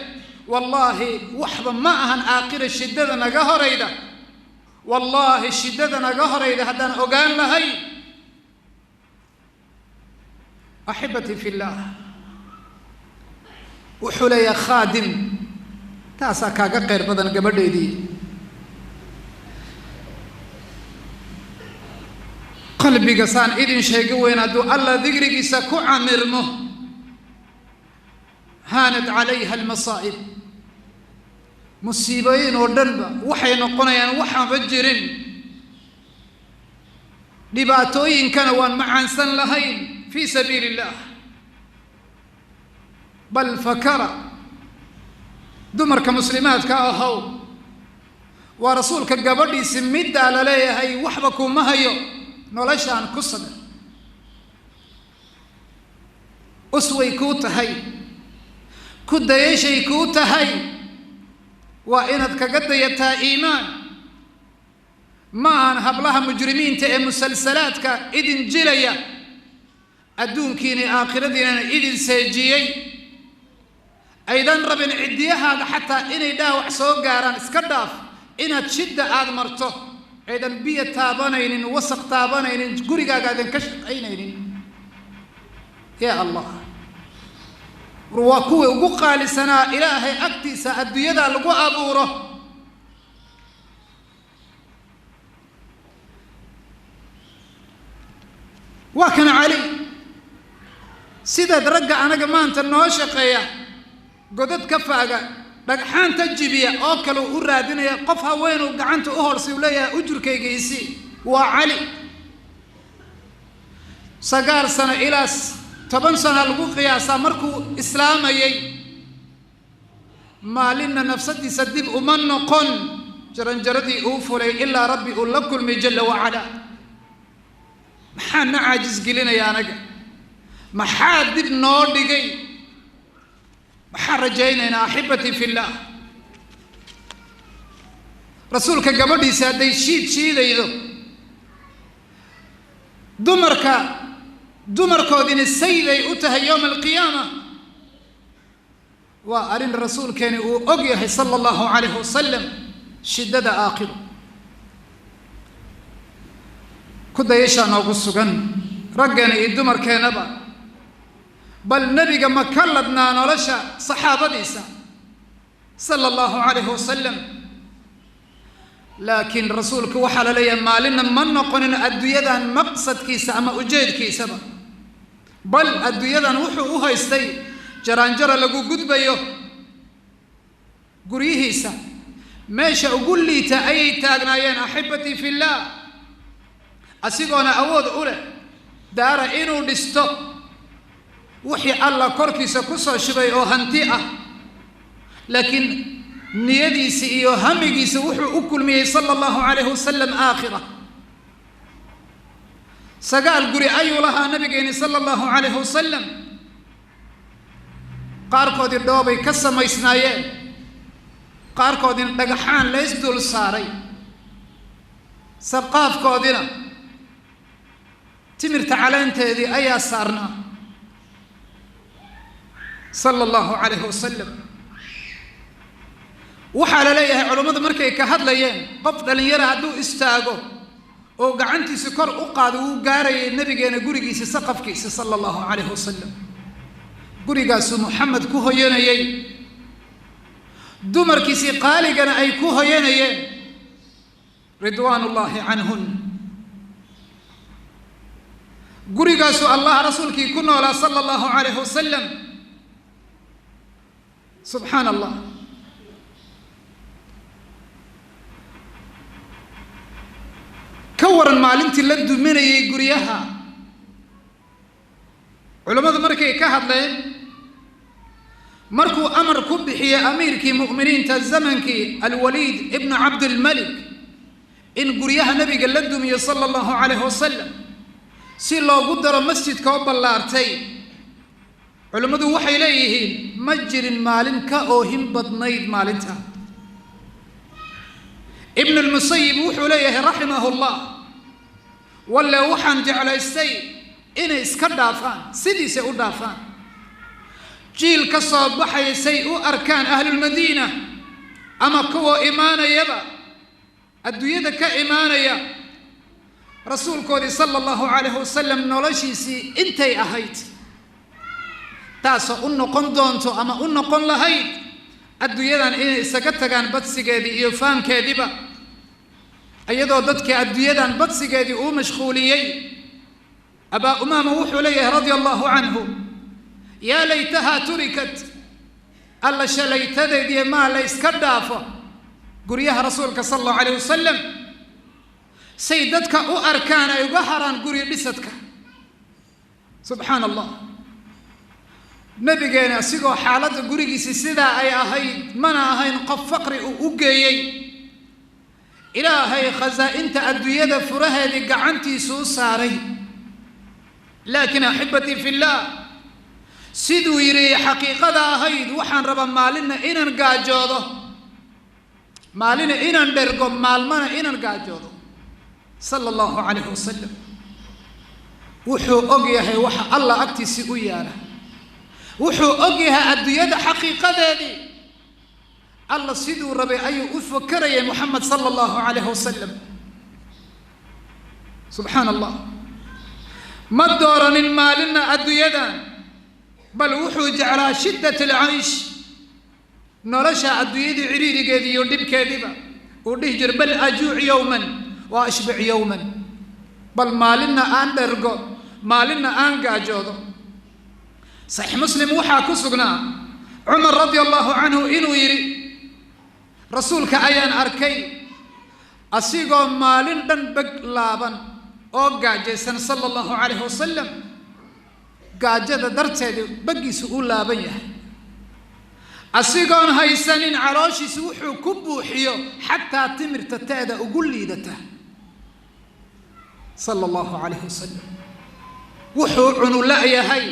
A: wallaahi waxba ma ahan aakhira shiddada naga horayda wallaahi shiddada naga horayda haddaan ogaan lahay axibatii fi illaah wuxuu leeyahay khaadim taasaa kaaga khayr badan gabadheedii qalbiga saan idin sheega weyn hadduu alla digrigiisa ku camirmo haanat calayha almasaa'ib musiibooyin oo dhanba waxay noqonayaan waxaan rajirin dhibaatooyinkana waan macaansan lahayn fii sabiili illaah bal fakara dumarka muslimaadka ahow waa rasuulka gabadhiisi middaa la leeyahay waxba kuma hayo noloshaan ku sabir usway kuu tahay ku dayashay kuu tahay waa inaad kaga dayataa iimaan ma ahan hablaha mujrimiinta ee musalsalaadka idin jilaya adduunkiina aakhiradiinana idin seejiyey aydan rabin ciddiyahaaga xataa inay dhaawac soo gaaraan iska dhaaf inaad shidda aad marto aydan biyo taabanaynin wasaq taabanaynin gurigaaga aadan ka shaqaynaynin yaa allah waa kuwii ugu qaalisanaa ilaahay agtiisa adduunyada lagu abuuro waa kana cali sidaad ragga anaga maanta noo shaqeeya godad ka faaga dhagxaanta jibiya oo kale u raadinaya qof haweenuu gacanta u horsay uu leeyahay ujurkaygiisii waa cali 9 sano ilaa 10 sano lagu qiyaasaa markuu islaamayay maalinna nafsadiisa dib uma noqon jaranjaradii uu fulay ilaa rabbi uu la kulmay jalla wacala maxaa na caajis gelinaya anaga maxaa dib noo dhigay maxaa rajaynaynaa axibbatii fillaah rasuulka gabadhiisa hadday shiidaydo dumarkoodina sayday u tahay yowma alqiyaama waa arrin rasuulkeeni uu og yahay sala allahu calayhi wasalam shiddada aakhiro ku dayashaa noogu sugan raggeena iyo dumarkeennaba bal nebiga ma ka ladnaa nolosha saxaabadiisa sala allahu calayhi wasalam laakiin rasuulku waxaa la leeyahay maalinna ma noqonin adduunyadan maqsadkiisa ama ujeedkiisaba bal adduunyadan wuxuu u haystay jaraanjara lagu gudbayo guryihiisa meesha ugu liita ayay taagnaayeen axibbatii fillaah asigoona awood u leh daara inuu dhisto wixii alla korkiisa ku soo shubay oo hanti ah laakiin niyadiisa iyo hamigiisa wuxuu u kulmiyey sala allahu calayhi wasalam aakhira 9 guri ayuu lahaa nabigeeni sala allahu calayhi wasalam qaarkoodii dhoobay ka samaysnaayeen qaarkoodina dhagaxaan lays dul saaray saqaafkoodina timirta caleenteedii ayaa saarnaa sala allahu calayhi wasalam waxaa la leeyahay culummadu markay ka hadlayeen qof dhallinyara hadduu istaago oo gacantiisa kor u qaado wuu gaarayay nabigeena gurigiisa saqafkiisa sala allahu calayhi wasalam gurigaasuu muxamed ku hoyanayay dumarkiisii qaaligana ay ku hoyanayeen ridwaanullaahi canhun gurigaasuu allah rasuulkii ku noolaa sala allahu calayhi wasalam subxaana allah ka waran maalintii la duminayay guryaha culammadu markay ka hadleen markuu amar ku bixiyey amiirkii mu'miniinta zamankii alwaliid ibnu cabdilmalik in guryaha nabiga la dumiyo sala allahu calayhi wasalam si loogu daro masjidka oo ballaartay culammadu waxay leeyihiin ma jirin maalin ka oohin badnayd maalinta ibn almusayib wuxuu leeyahay raximahu llah walle waxaan jeclaystay inay iska dhaafaan sidiisay u dhaafaan jiil ka soo baxaya say u arkaan ahlulmadiina ama kuwa imaanayaba adduunyada ka imaanaya rasuulkoodii sala allahu calayhi wasalam noloshiisii intay ahayd taasoo u noqon doonto ama u noqon lahayd adduunyadan inay isaga tagaan badsigeedii iyo faankeediiba iyadoo dadkii adduunyadan badsigeedii uu mashquuliyey abaa umaama wuxuu leeyahay radia allahu canhu yaa laytahaa turikat alla shalaytadeediyo maa la iska dhaafo guryaha rasuulka sala allahu calayh wasalam say dadka u arkaan ay uga haraan guri dhisadka subxaan allah nabigeena asigoo xaaladda gurigiisi sidaa ay ahayd mana ahayn qof faqri uu u geeyey ilaahay khasaa'inta adduunyada furaheedii gacantiisu u saaray laakiin axibatii fillaah siduu yidhi xaqiiqada ahayd waxaan rabaa maalina inaan gaajoodo maalina inaan dhergo maalmana inaan gaajoodo sala allahu calayhi wasalam wuxuu og yahay waxa allah agtiisii u yaala wuxuu og yahay adduunyada xaqiiqadeedii allah siduu rabay ayuu u fakarayay muxamed sala allahu calayhi wasalam subxaana allah ma dooranin maalina adduunyadan bal wuxuu jeclaa shiddat alcaysh nolosha adduunyadii ciriirigeedii iyo dhibkeediiba uu dhihi jira bal ajuuc yowman wa ashbic yowman bal maalina aan dhergo maalina aan gaajoodo saxiix muslim waxaa ku sugnaa cumar radia allahu canhu inuu yidhi rasuulka ayaan arkay asigoo maalin dhan beg laaban oo gaajaysan sala allahu calayhi wasalam gaajada darteeda baggiisu u laaban yahay asigoon haysanin calooshiisa wuxuu ku buuxiyo xataa timirta teeda ugu liidata sala allahu calayhi wasalam wuxuu cunu la'yahay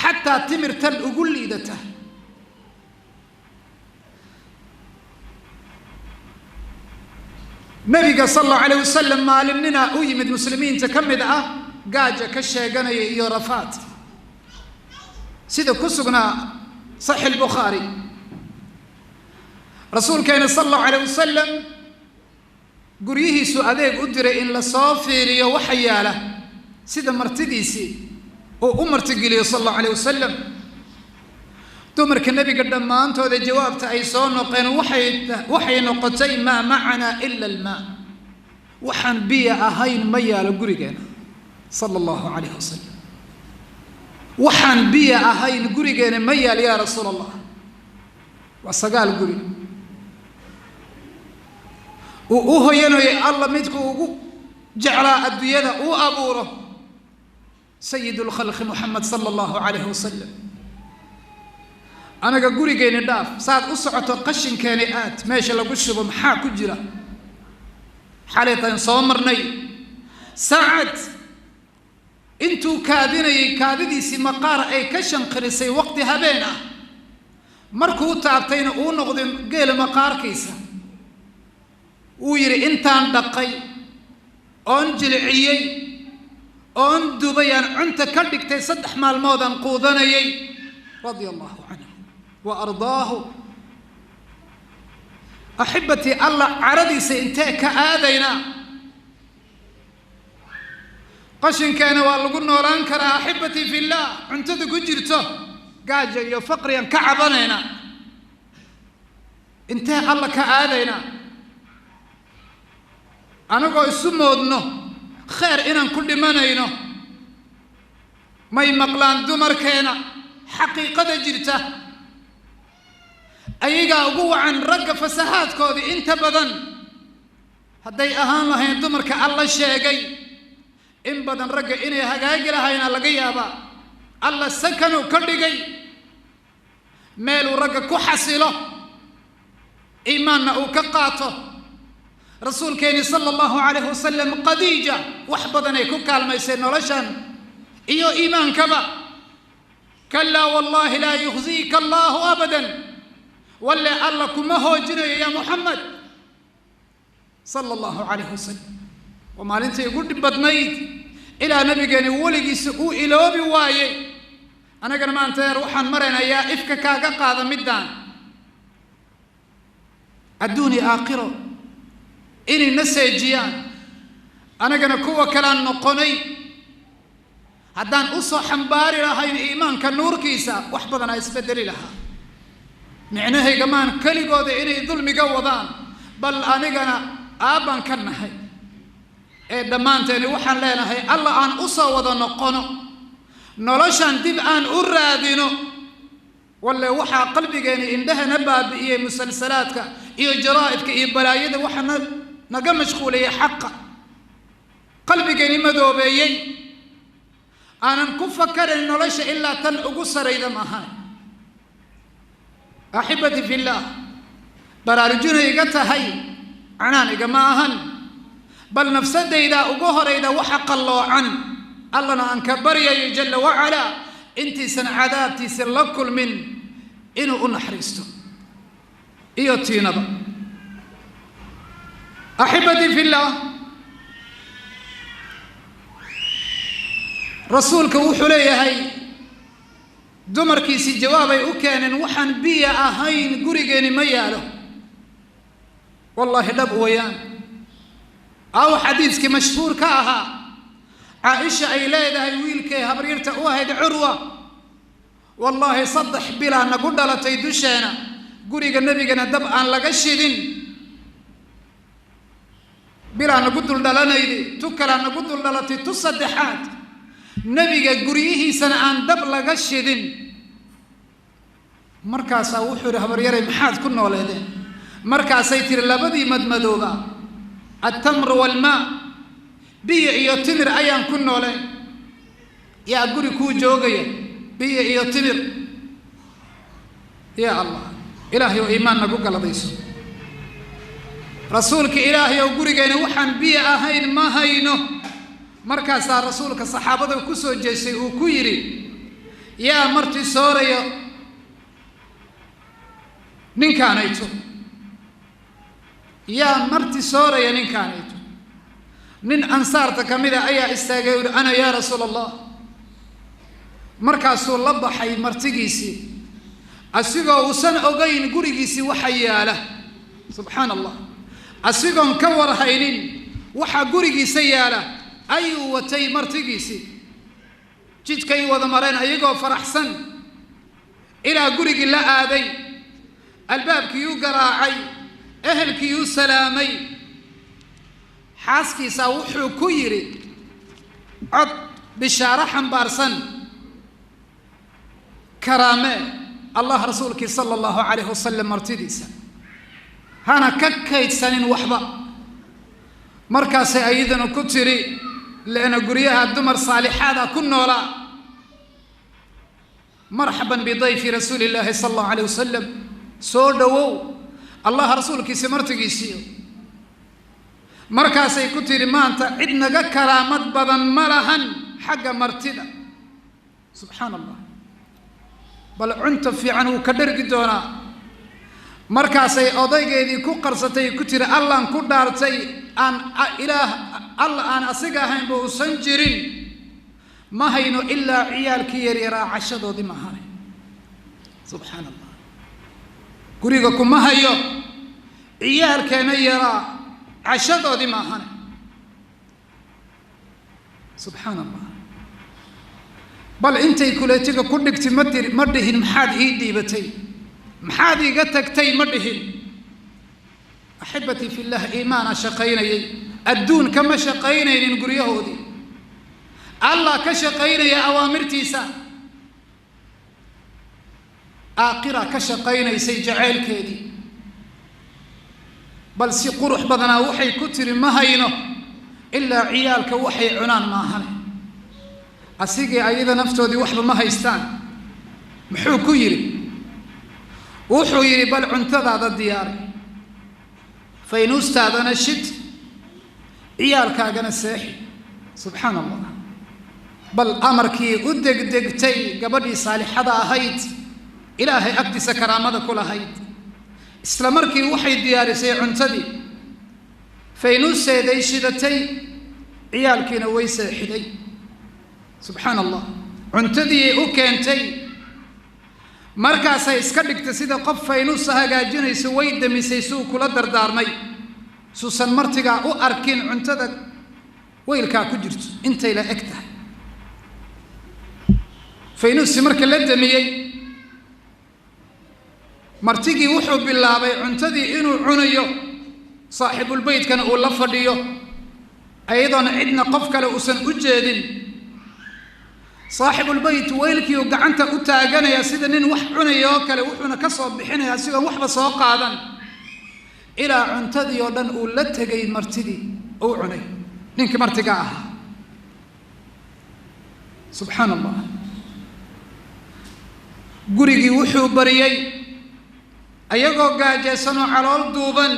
A: xataa timirtan ugu liidata nabiga sala allahu calayh wasalam maalimnina u yimid muslimiinta ka mid ah gaaja ka sheeganaya iyo rafaad sida ku sugnaa saxiix albukhaari rasuulkeena sala allahu calayh wasalam guryihiisu adeeg u diray in la soo fiiriyo waxa yaala sida martidiisii uu u martigeliyo sala allahu calayh wasalam dumarka nebiga dhammaantooda jawaabta ay soo noqeen waxay noqotay maa macanaa ila almaa waxaan biyo ahayn ma yaalo gurigeena sala allahu calayh wasalam waxaan biyo ahayn gurigeena ma yaal yaa rasuul allah waa 9 guri uu u hoyanayay alla midku ugu jeclaa adduunyada uu abuuro sayid lkhalqi muxamed sala allahu calayhi wasalam anaga gurigeena dhaaf saad u socoto qashinkeeni aad meesha lagu shubo maxaa ku jira xalaytan soo marnay saacad intuu kaadinayay kaadidiisii maqaar ay ka shanqirisay waqti habeen ah markuu taabtayna uu noqday geela maqaarkiisa uu yidhi intaan dhaqay oon jilciyey oon dubayaan cunta ka dhigtay 3 maalmoodaan quudanayay radia allahu canhu wa ardaahu axibatii allah caradiisa intee ka aadaynaa qashinkeena waa lagu noolaan karaa axibatii fillaah cuntada ku jirto gaaja iyo faqriyan ka cabanayna intee alla ka aadaynaa anagoo isu moodno khayr inaan ku dhimanayno may maqlaan dumarkeena xaqiiqada jirta ayagaa ugu wacan ragga fasahaadkoodii inta badan hadday ahaan lahayn dumarka alla sheegay in badan ragga inay hagaagi lahayna laga yaabaa alla sakanuu ka dhigay meeluu ragga ku xasilo iimaanna uu ka qaato rasuulkeeni sala allahu calayhi wasalam khadiija wax badan ay ku kaalmaysay noloshan iyo iimaankaba kalaa wallaahi laa yukhziika allaahu abadan walle alla kuma hoojinayo yaa muxamed sala allahu calayhi wasalam waa maalintii ugu dhib badnayd ilaa nabigeeni weligiisa uu iloobi waayey anagana maanta yeer waxaan maraynayaa ifka kaaga qaada middaan adduuni aakhiro inay na seejiyaan anagana kuwa kalaan noqonay haddaan u soo xambaari lahayn iimaanka nuurkiisa wax badan aa isbedeli lahaa micnahayga maan keligooda inay dulmiga wadaan bal anigana aabbaan ka nahay ee dhammaanteeni waxaan leenahay alla aan u soo wada noqono noloshan dib aan u raadino ولا وحى قلبي جاني إنها نبى بإيه مسلسلاتك إيه جرائدك إيه بلايد وحنا نقم مشغولية حقا قلبي جاني مذوبيي أنا نكفكر إنه ليس إلا تنقصر إذا ما هاي أحبتي في الله برارجون يقتها هاي عنان جماعهن بل نفسد إذا أجهر إذا وحق الله عن الله أنكبر يا جل وعلا أنت سن عذابتي سلكل من إنه أنحرستو إيوتينا أحبتي في الله رسولك وحلي هاي دمر كيسي جوابي أكان وحن بيا أهين قريقيني مياله والله دب ويان أو حديثك مشهور كاها عائشة أي ليلة ويلك هبريرت واحد عروة والله صدح بلا نقول لا تيدشنا قريق النبي كان دب أن لقشدين بلا نقول لنا يدي تكلا نقول لنا تصدحات نبي قريه سنة أن دب لقشدين مركز وحور هبريري محاد كنا ولدين مركز سيتر لبدي مدمدوغا التمر والماء بيع يتمر أيام كنا ولدين يا قري كو جوغيا بيع يتمر يا الله إلهي وإيمان نقوك لديسو رسولك إلهي وقري جينا وحن بيع أهين ما هينو مركز رسولك الصحابة وكسو جيسي وكويري يا مرتي سوريا نينكانيتو يا مرتي سوريا نينكانيتو نين أنصارتك كمذا أيا استاجور أنا يا رسول الله مركز الله حي مرتجيسي أسيقا وسن أجين قريجيسي وحياله سبحان الله أسيقا كور هينين وح قريجيسي ياله أيو وتي مرتجيسي جيت كي وذمرين أيقو فرحسن إلى قريج لا آذي الباب كيو قراعي أهل كيو سلامي حاسكي ساوحو كويري عد بشارة حنبارسن كرامة الله رسولك صلى الله عليه وسلم مرتديسا هانا ككيت سنين وحبا مركز أيضا كتري لأن قريها الدمر صالحات كنا ولا مرحبا بضيف رسول الله صلى الله عليه وسلم سودو الله رسولك سمرتقيسيو مركز كتري ما أنت عدنا كرامات بدن ملهن حق مرتدى سبحان الله بل عنت في عنه كدر قدونا مركز أضيقي كو قرصتي كتري الله كدارتي أن إله الله أنا أسيقها بو سنجرين ما هينو إلا عيال كيري را عشدو دي مهاري سبحان الله قريقكم ما هيو عيال كان يرى عشدو دي مهاري سبحان الله بل انتي كليتك كلك مدهن محاد ايدي بتي محادي قتك تي مدهن أحبتي في الله إيمانا شقيني الدون كما شقيني لنقر يهودي الله كشقيني يا أوامرتي سا آقرة كشقيني سيجعل كيدي بل سي قرح بدنا وحي كتر ما هينه إلا عيالك وحي عنان ما هني أسيقي أيضا نفتو دي وحب ما هيستان محو كيري وحو يري بل عنتذا ذا الديار فينوس تاذنا الشت عيالك أجنا الساحي سبحان الله بل أمركي أدق دقتي قبل صالح هذا هيد إلهي أقدس كرامة كل هيد إسلامركي وحي ديار سي عنتدي فينوس سيدي شدتي عيالك نوي ساحدي سبحان الله عنتدي أوكنتي مركز إسكالك تسيد قف فينوس هاجاجين يسوي دمي سيسو كل دردار مي سوسن مرتقى أو أركين عنتدك ويلكا كجرت أنت إلى أكته فينوس مركز لدمي مرتقي وحب بالله بي عنتدي إنو عنيو صاحب البيت كان أقول لفرديو أيضا عندنا قفك لأسن أجادين صاحب البيت ويلكي وقعنت أتاقنا يا سيدنا وحنا يوكل وحنا كصوب بحنا يا سيدنا وحبا سوقادا إلى عنتدي ودن أولتقي مرتدي أو عني نينك مرتقاها سبحان الله قريقي وحو بريي أيقو قاجيسانو على الدوبان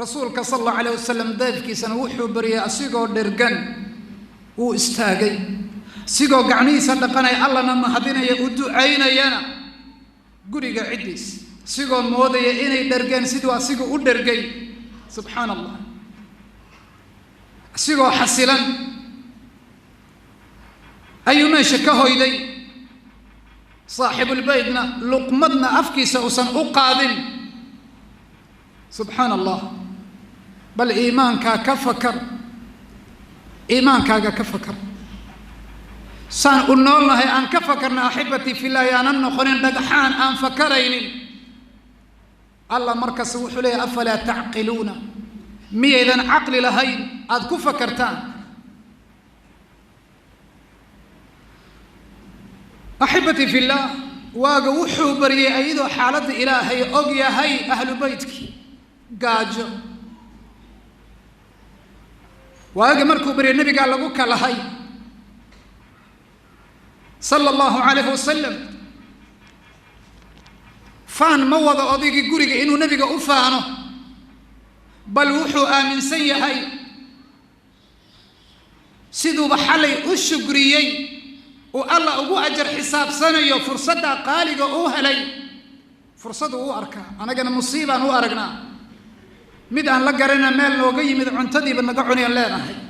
A: رسولك صلى الله عليه وسلم دافكي سنو وحو بريي أسيقو درقان واستاقي سيقو قعنيسا لقناي الله نما هدينا يقودو عينا يانا قريقا عديس سيقو موضي إني درقان سيدو أسيقو درقاي سبحان الله سيقو حسيلا أيما شكاهو إلي صاحب البيتنا لقمتنا أفكيس أسن أقادم سبحان الله بل إيمانك كفكر إيمانك كفكر سان قلنا الله أن كفكرنا أحبتي في الله يا نخلين دقحان أن فكرين الله مركز وحلي أفلا تعقلون مي إذن عقل لهين أذ كفكرتان أحبتي في الله واقوحوا بري أيضا حالة إلهي أقيا هي أهل بيتك قاجو واقا مركو بري النبي قال لقوك لهي صلى الله عليه وسلم فان موضع أضيقي قريق إنو نبي أفانه بل وحوا آمن سيهي سيدو بحالي أشقريي والله أبو أجر حساب سنة يو فرصة قالقة أوهلي فرصة أو أركا أنا قلنا مصيبة أو أرقنا مدان لقرنا مال لوقي مدان عنتدي بنقعني الليلة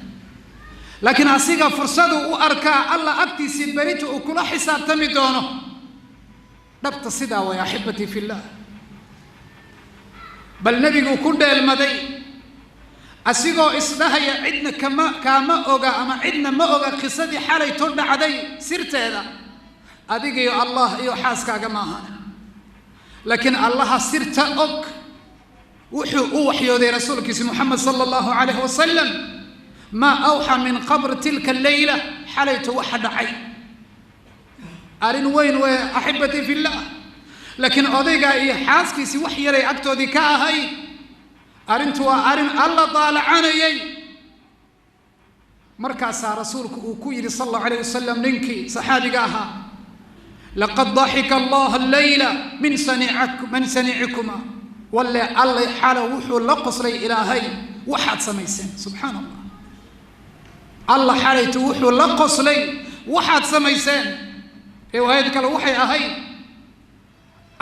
A: لكن أسيقى فرصة أو أركا الله أكتي سيبريته وكل حساب تمدونه نبت الصدا ويا أحبتي في الله بل نبي كل المدي أسيقو إصلاحي عدنا كما أوغا أما عدنا ما أوغا قصدي حالي تولد عدي سرت هذا أديك يا الله يو حاسكا كماها لكن الله سرت أوك وحي ذي رسولك محمد صلى الله عليه وسلم ما أوحى من قبر تلك الليلة حالي توحد عين أرين وين أحبتي في الله لكن أديك يا حاسكي سي وحي ري أكتو ذكاء هاي أرنتوا أرن الله طالع عني مركز رسولك وكويري صلى الله عليه وسلم ننكي صحابي قاها لقد ضحك الله الليلة من صنيعكما ولا الله حاله وحو لقص لي إلهي وحد سميسين سبحان الله الله حاله وحو لقص لي وحد سميسين وهيدك الوحي أهي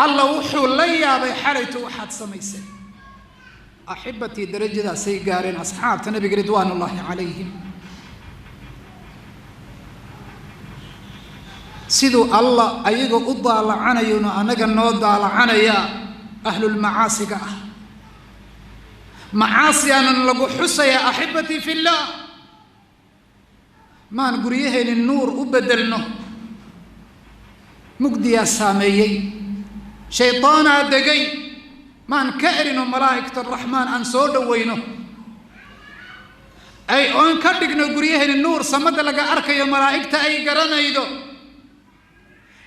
A: الله وحو لي بحاله وحد سميسين أحبتي درجة سيقارين أصحاب النبي رضوان الله عليهم سيدو الله أيقو أضال عنينا أنك نوضال عنيا أهل المعاصي معاصي أنا لقو حسى يا أحبتي في الله ما نقريه للنور أبدلنا مقدي ساميي شيطان أدقي ما نكأرن ملائكة الرحمن أن سود وينه أي أن كدقنا قريه للنور صمد لقى أركا يا ملائكة أي قرنا يدو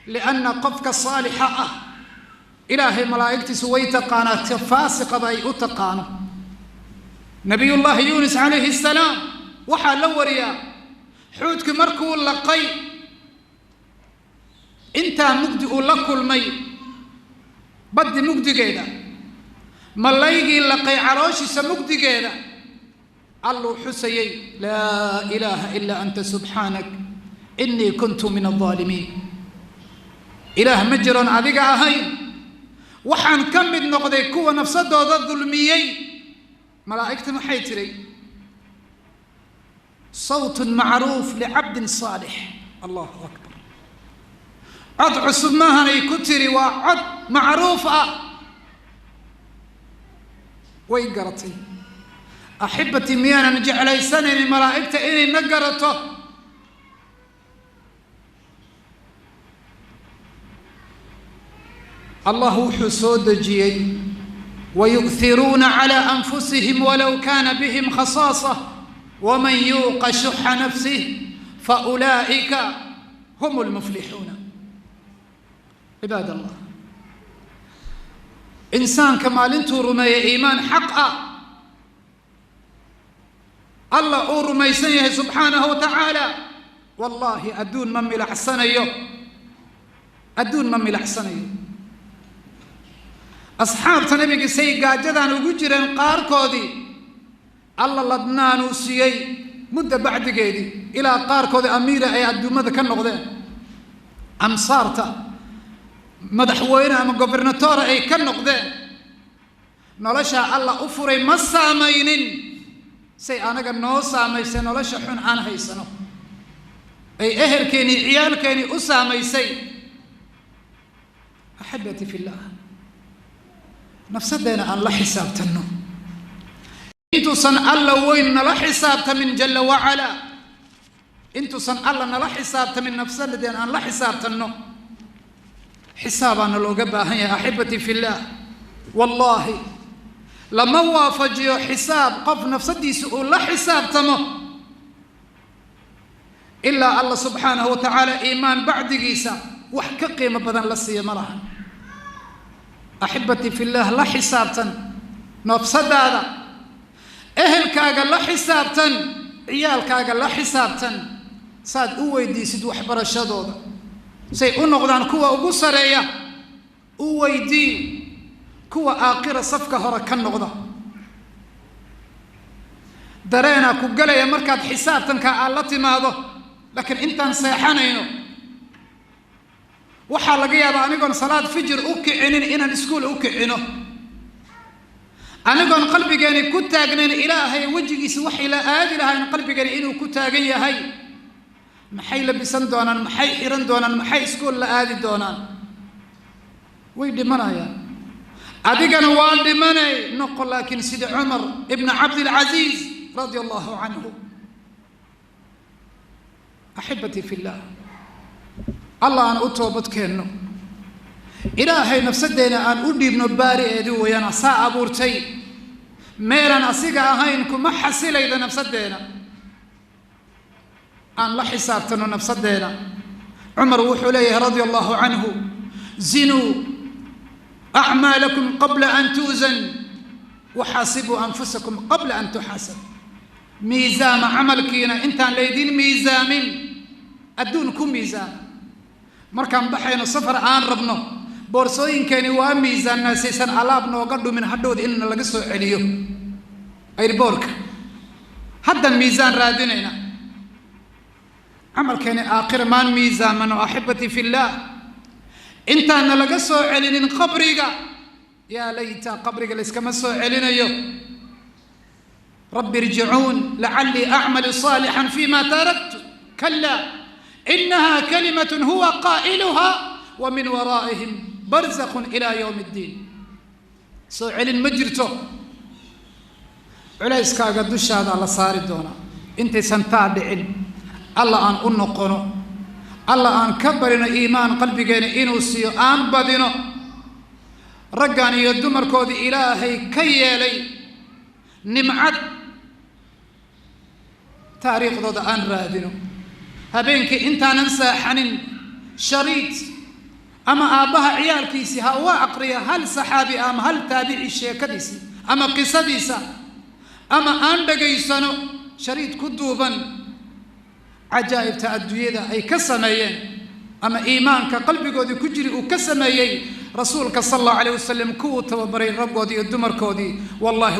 A: لأن قفك الصالحة إلهي ملائكة سويت قانات فاسقة بأي أتقانه نبي الله يونس عليه السلام وحال لوريا حوتك مركو لقي انت مقدئ لكل مي بدي مقدئ قيدا ملايقي لقي عروشي سمقدي قيدا الله حسيي لا إله إلا أنت سبحانك إني كنت من الظالمين إله مجرى عذيق هاي وحان كمد نقضي كوة نفسده ذا الظلميي ملائكة محيتري صوت معروف لعبد صالح الله أكبر أدعو سماها كتري وعد معروفة ويقرتي أحبتي ميانا نجعل سنة الملائكة إني نقرته الله حسود جي ويؤثرون على أنفسهم ولو كان بهم خصاصة ومن يوق شح نفسه فأولئك هم المفلحون. عباد الله، إنسان كمال انتو رمي إيمان حقا الله رمي سنيه سبحانه وتعالى، والله أدون ممي لحسنيو، أدون ممي لحسنيو. أصحاب تنبي سي قاجدان وجرن قاركودي الله لدنان وسيي مدة بعد قيدي إلى قاركودي أميرة أي أدو ماذا كان نقضين أمصارتا مدحوينها من غوفرناتورا أي كان نقضين نولشا الله أفري مسامينين سي أنا قال نو سامي سي نولشا حن عن هيسنو أي أهل كيني عيال كيني أسامي سي. أحبتي في الله، نفسدنا أن لا حساب تنو انتو صن الله وين لا حساب من جل وعلا، انتو صن الله لا حساب من نفسدنا أن لا حساب تنو حسابنا لو قبها. يا أحبتي في الله، والله لما وافجوا حساب قف نفسدي سؤال لا حساب تمو إلا الله سبحانه وتعالى إيمان بعد قيسا وحكا قيمة بدن لسي مرها. أحبتي في الله، لا حسابتا نفسد هذا أهل كاغا لا حسابتا عيال كاغا لا حسابتا صاد أويدي سدو حبر الشدود سي أنغضان كوا أبصرية أويدي كوا آخر صفقة هرا كالنغضة درينا كوغلا يا مركز حسابتا كالتي ماذا، لكن انت نصيحانينو waxaa laga yaabaa anigoon salaad fajr u kicinin inaan iskuul u kicino, anigoon qalbigeeni ku taagnayn ilaahay wajigiisa wax ila aadi lahayn qalbigeeni inuu ku taagan yahay. maxay labisan doonaan, maxay xiran doonaan, maxay iskuul la aadi doonaan? way dhimanayaan. adigana waa dhimanay noqo, laakiin sida Umar ibn Abd al-Aziz radiyallahu anhu. أحبتي في الله، الله أن أتوبت كأنه إلهي نفسدنا أن أدي بن باري أدو ويانا ساعة بورتي ميرنا سيقا هاينكم ما حسيل إذا نفسدنا أن لا حسابتنا نفسدنا. عمر وحليه رضي الله عنه: زنوا أعمالكم قبل أن توزن وحاسبوا أنفسكم قبل أن تحاسب. ميزان عملكينا انت ليدين ميزان أدونكم ميزان مركان بحينا صفر عن ربنا بورسوين كاني وام ميزان ناسيسان علابنا وقدوا من حدود إننا لقصوا عليهم أي بورك هذا الميزان رادينينا عمل كاني آخر مان ميزان من أحبتي في الله انت أنا لقصوا علينا قبرك يا ليت قبرك لسكمسوا علينا يو رب ارجعون لعلي أعمل صالحا فيما تركت كلا إنها كلمة هو قائلها ومن ورائهم برزخ إلى يوم الدين. سؤال مجرته علايس كاغدوش هذا على صار الدونا انت سنتابعين الله أن أنقنو الله أن كبرنا إيمان قلبي جاني إنوسيو أن بدينو رجعني يدمر كود إلهي كيالي نمعت تاريخ ضد أن رادينو هبينك انت ننسى حنين شريط أما آبها عيال كيسي هوا أقريا هل صحابي أم هل تابعي الشيكديسي أما قصديسا أما أندقيسانو شريط كدوبا عجائب تأدوية أي كسميين أما إيمانك قلبي قودي كجري وكسميين رسولك صلى الله عليه وسلم كوت وبرين رب قودي الدمر كودي والله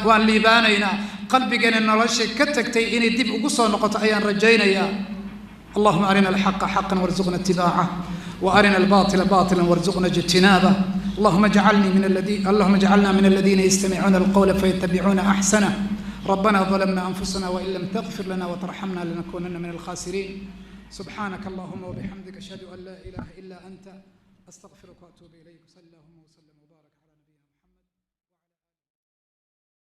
A: وان ليبانينا قلبي قال إن الله شيء كتكتي إني دب وقصة نقطة أيان رجينا يا اللهم أرنا الحق حقا وارزقنا اتباعه وأرنا الباطل باطلا وارزقنا اجتنابه. اللهم اجعلنا من الذين يستمعون القول فيتبعون أحسنه. ربنا ظلمنا أنفسنا وإن لم تغفر لنا وترحمنا لنكونن من الخاسرين. سبحانك اللهم وبحمدك أشهد أن لا إله إلا أنت أستغفرك وأتوب إليك. صلى الله وسلم.